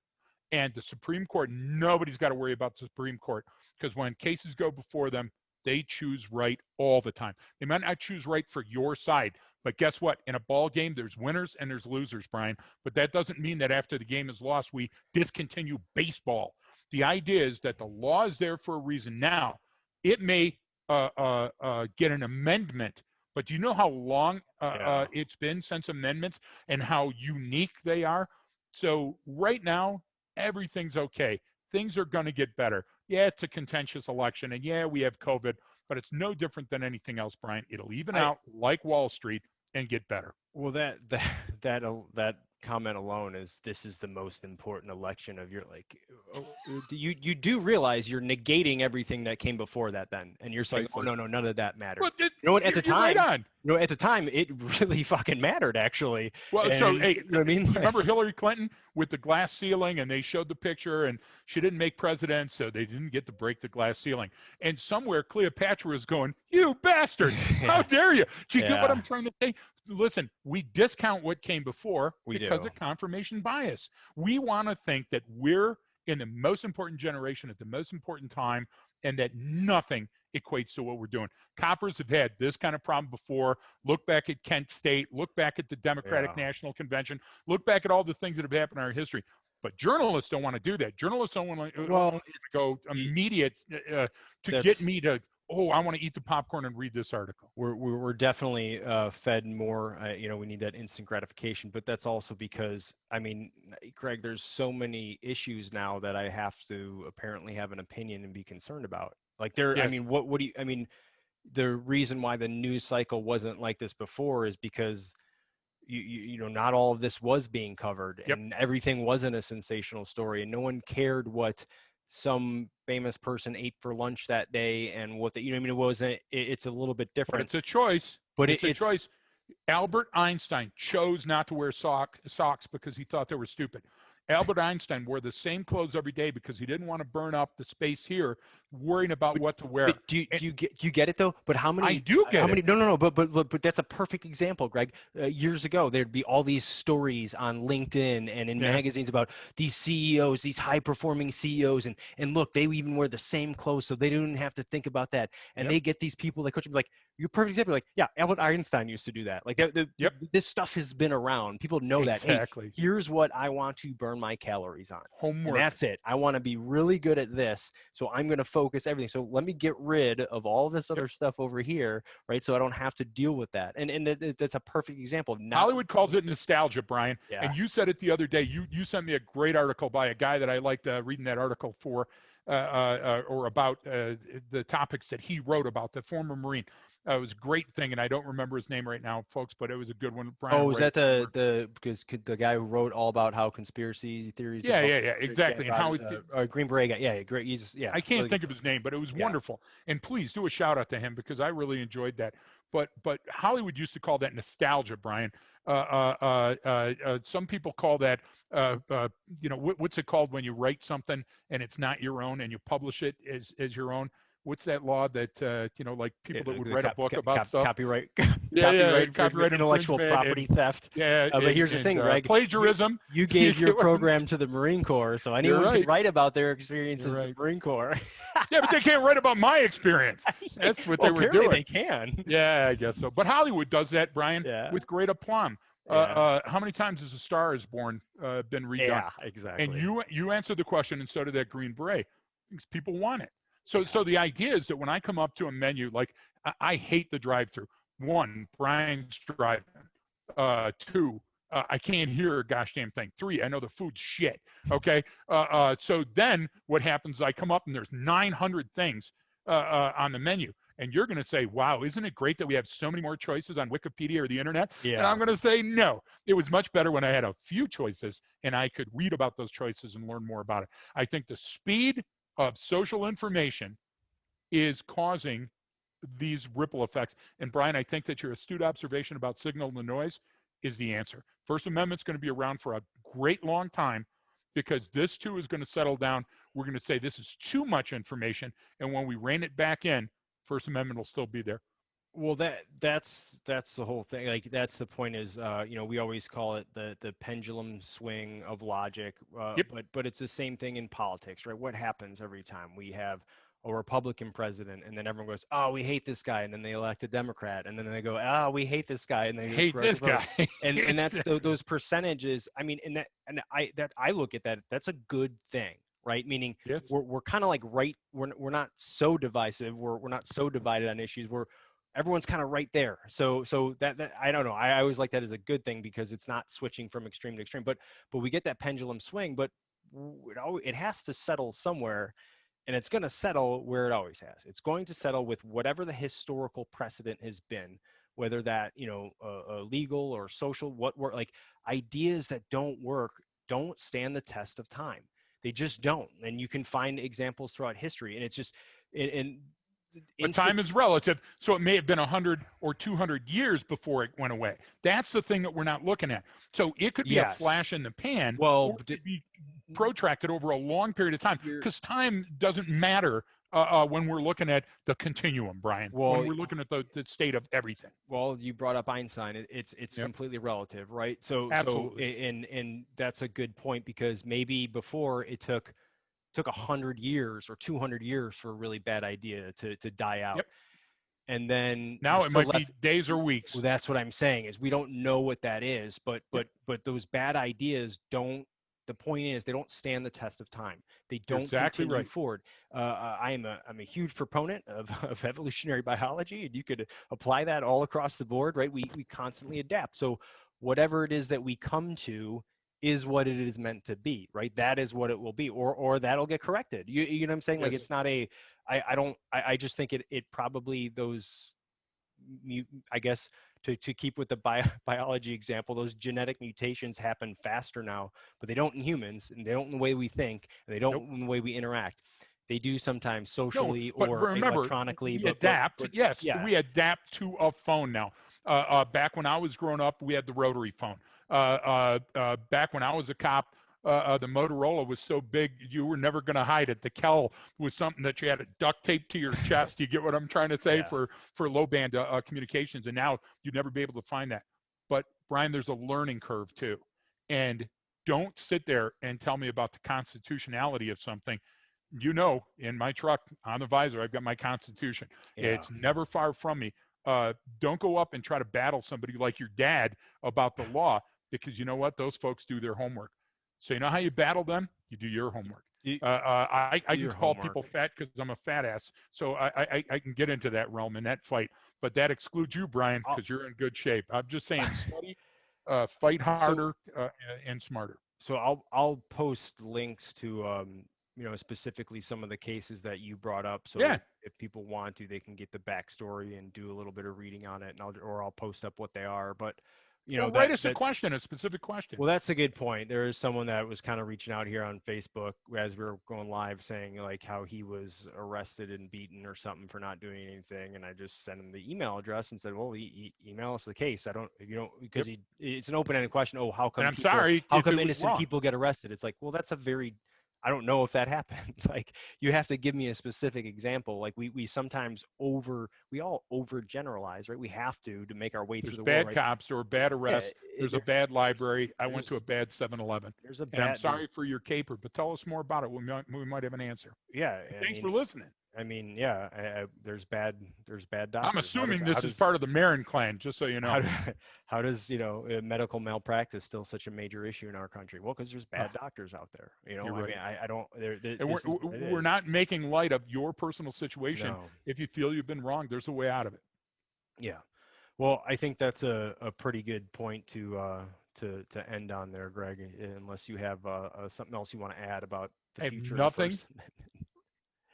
And the Supreme Court, nobody's got to worry about the Supreme Court, because when cases go before them, they choose right all the time. They might not choose right for your side, but guess what? In a ball game, there's winners and there's losers, Brian. But that doesn't mean that after the game is lost, we discontinue baseball. The idea is that the law is there for a reason. Now, it may get an amendment, but do you know how long it's been since amendments and how unique they are? So right now, everything's okay. Things are going to get better. Yeah, it's a contentious election, and yeah, we have COVID, but it's no different than anything else, Brian. It'll even out like Wall Street and get better. Well, that comment alone is, this is the most important election of your, like, you do realize you're negating everything that came before that then, and you're saying, oh, no, none of that mattered. Well, at the time, at the time, it really fucking mattered, actually. Well, and, so hey, you know what I mean? Remember Hillary Clinton with the glass ceiling, and they showed the picture, and she didn't make president, so they didn't get to break the glass ceiling. And somewhere Cleopatra is going, you bastard, how dare you? Do you get what I'm trying to say? Listen, we discount what came before because of confirmation bias. We want to think that we're in the most important generation at the most important time, and that nothing equates to what we're doing. Coppers have had this kind of problem before. Look back at Kent State. Look back at the Democratic National Convention. Look back at all the things that have happened in our history. But journalists don't want to do that. Journalists don't want to go immediate to get me to, I want to eat the popcorn and read this article. We're definitely fed more. We need that instant gratification, but that's also because, I mean, Greg, there's so many issues now that I have to apparently have an opinion and be concerned about. Like I mean, what do you? I mean, the reason why the news cycle wasn't like this before is because not all of this was being covered, and everything wasn't a sensational story, and no one cared what some famous person ate for lunch that day and what it wasn't. It's a little bit different. But it's a choice. But it's a choice. Albert Einstein chose not to wear socks because he thought they were stupid. Albert Einstein wore the same clothes every day because he didn't want to burn up the space here worrying about what to wear. But do you get it though? But how I many? do get it. No. But that's a perfect example, Greg. Years ago, there'd be all these stories on LinkedIn and in magazines about these CEOs, these high-performing CEOs, and look, they even wear the same clothes, so they don't have to think about that. And they get these people that coach them, like, you're a perfect example. Like, yeah, Albert Einstein used to do that. Like, this stuff has been around. People know that. Hey, here's what I want to burn my calories on. Homework. And that's it. I want to be really good at this, so I'm going to focus everything. So let me get rid of all this other stuff over here, right? So I don't have to deal with that. And that's a perfect example. Hollywood calls it nostalgia, Brian. Yeah. And you said it the other day. You sent me a great article by a guy that I liked reading that article for, or about the topics that he wrote about, the former Marine. It was a great thing, and I don't remember his name right now, folks, but it was a good one. Brian, oh, is that because the guy who wrote all about how conspiracy theories? Yeah, exactly. And how Green Beret guy, yeah, great. I can't really think of his name, but it was wonderful. And please do a shout out to him because I really enjoyed that. But Hollywood used to call that nostalgia, Brian. Some people call that, what's it called when you write something and it's not your own and you publish it as your own? What's that law that like people that would write a book about stuff? Copyright, copyright intellectual property theft. Yeah, but here's the thing, Greg. Plagiarism. You gave your program to the Marine Corps, so anyone can write about their experiences in the Marine Corps. Yeah, but they can't write about my experience. That's what they were doing. They can. Yeah, I guess so. But Hollywood does that, Brian, with great aplomb. How many times has A Star Is Born been redone? Yeah, exactly. And you answered the question, and so did that Green Beret. Because people want it. So the idea is that when I come up to a menu, like I hate the drive-through. One, Brian's driving. Two, I can't hear a gosh damn thing. Three, I know the food's shit. Okay. So then what happens is I come up and there's 900 things on the menu. And you're going to say, wow, isn't it great that we have so many more choices on Wikipedia or the internet? Yeah. And I'm going to say, no, it was much better when I had a few choices and I could read about those choices and learn more about it. I think the speed of social information is causing these ripple effects. And Brian, I think that your astute observation about signal to noise is the answer. First Amendment's going to be around for a great long time because this too is going to settle down. We're going to say this is too much information. And when we rein it back in, First Amendment will still be there. Well, that's the whole thing. Like that's the point is, we always call it the pendulum swing of logic, but it's the same thing in politics, right? What happens every time we have a Republican president and then everyone goes, oh, we hate this guy. And then they elect a Democrat and then they go, oh, we hate this guy. And they hate this guy. and that's those percentages. I mean, I look at that. That's a good thing. Right. Meaning we're kind of like we're not so divisive. We're not so divided on issues. Everyone's kind of right there. So that I don't know. I always like that as a good thing because it's not switching from extreme to extreme, but we get that pendulum swing, but it has to settle somewhere, and it's going to settle where it always has. It's going to settle with whatever the historical precedent has been, whether that, legal or social, what work, like ideas that don't work, don't stand the test of time. They just don't. And you can find examples throughout history, and it's just, but time is relative, so it may have been 100 or 200 years before it went away. That's the thing that we're not looking at. So it could be a flash in the pan, or it could be protracted over a long period of time, because time doesn't matter when we're looking at the continuum, Brian. When we're looking at the state of everything. Well, you brought up Einstein. It's completely relative, right? So and that's a good point, because maybe before it took 100 years or 200 years for a really bad idea to die out. And then now it might be days or weeks. Well, that's what I'm saying is we don't know what that is, but those bad ideas don't. The point is they don't stand the test of time. They don't continue forward. I'm a huge proponent of evolutionary biology, and you could apply that all across the board, right? We constantly adapt. So whatever it is that we come to is what it is meant to be, right? That is what it will be, or that'll get corrected. You know what I'm saying? Like it's not I just think it probably those, I guess, to keep with the biology example, those genetic mutations happen faster now, but they don't in humans, and they don't in the way we think, and they don't in the way we interact. They do sometimes socially or remember, electronically. We adapt to a phone now. Back when I was growing up, we had the rotary phone. Back when I was a cop, the Motorola was so big you were never going to hide it. The Kel was something that you had to duct tape to your chest. You get what I'm trying to say Yeah. for low band communications, and now you'd never be able to find that. But Brian, there's a learning curve too, and don't sit there and tell me about the constitutionality of something. You know, in my truck on the visor, I've got my Constitution. Yeah. It's never far from me. Don't go up and try to battle somebody like your dad about the law, because you know what? Those folks do their homework. So you know how you battle them? You do your homework. Do, I do can your call homework. people fat because I'm a fat ass. So I can get into that realm in that fight. But that excludes you, Brian, I'll- because you're in good shape. I'm just saying, study, fight harder, and smarter. So I'll post links to specifically some of the cases that you brought up. So Yeah. if people want to, they can get the backstory and do a little bit of reading on it, and I'll post up what they are. But Write us a specific question. Well, that's a good point. There is someone that was kind of reaching out here on Facebook as we were going live, saying like how he was arrested and beaten or something for not doing anything, and I just sent him the email address and said, "Well, email us the case." Because it's an open-ended question. Oh, how come And I'm sorry how if come it was innocent wrong. people get arrested? It's like, well, that's a very I don't know if that happened. Like, you have to give me a specific example. Like we sometimes we all overgeneralize, right? We have to make our way There's through the bad world, right? cops, there were bad Yeah, arrests. There's a bad library. I went to a bad 7-Eleven. there's a And I'm bad sorry for your caper, but tell us more about it. We might have an answer. yeah. And thanks for listening. There's bad doctors. I'm assuming this is part of the Marin clan, just so you know. How does medical malpractice still such a major issue in our country? Well, because there's bad doctors out there. You're right. I don't. We're not making light of your personal situation. No. If you feel you've been wrong, there's a way out of it. Yeah. Well, I think that's a pretty good point to end on there, Greg. Unless you have something else you want to add about the future. I have nothing,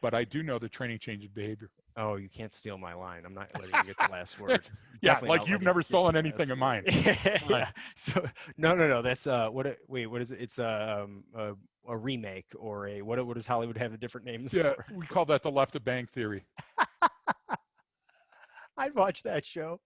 but I do know that training changes behavior. Oh, you can't steal my line. I'm not letting you get the last word. Yeah, like you've never stolen anything of mine. Yeah. So no. That's what is it? It's a remake or a what does Hollywood have the different names Yeah, for? we call that the left of bank theory. I'd watch that show.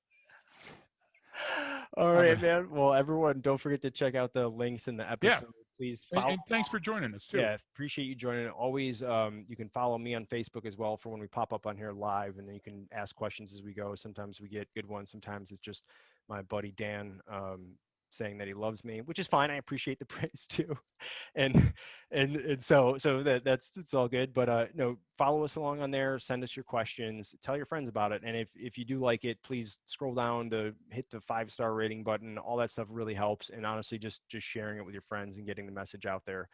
All right, man. Well, everyone, don't forget to check out the links in the episode. Yeah. Please follow. And thanks for joining us too. Yeah, appreciate you joining. Always, you can follow me on Facebook as well for when we pop up on here live, and then you can ask questions as we go. Sometimes we get good ones. Sometimes it's just my buddy Dan saying that he loves me, which is fine. I appreciate the praise too, and so that's it's all good. But follow us along on there. Send us your questions. Tell your friends about it. And if you do like it, please scroll down to hit the 5-star rating button. All that stuff really helps. And honestly, just sharing it with your friends and getting the message out there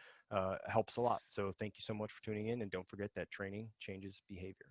helps a lot. So thank you so much for tuning in. And don't forget that training changes behavior.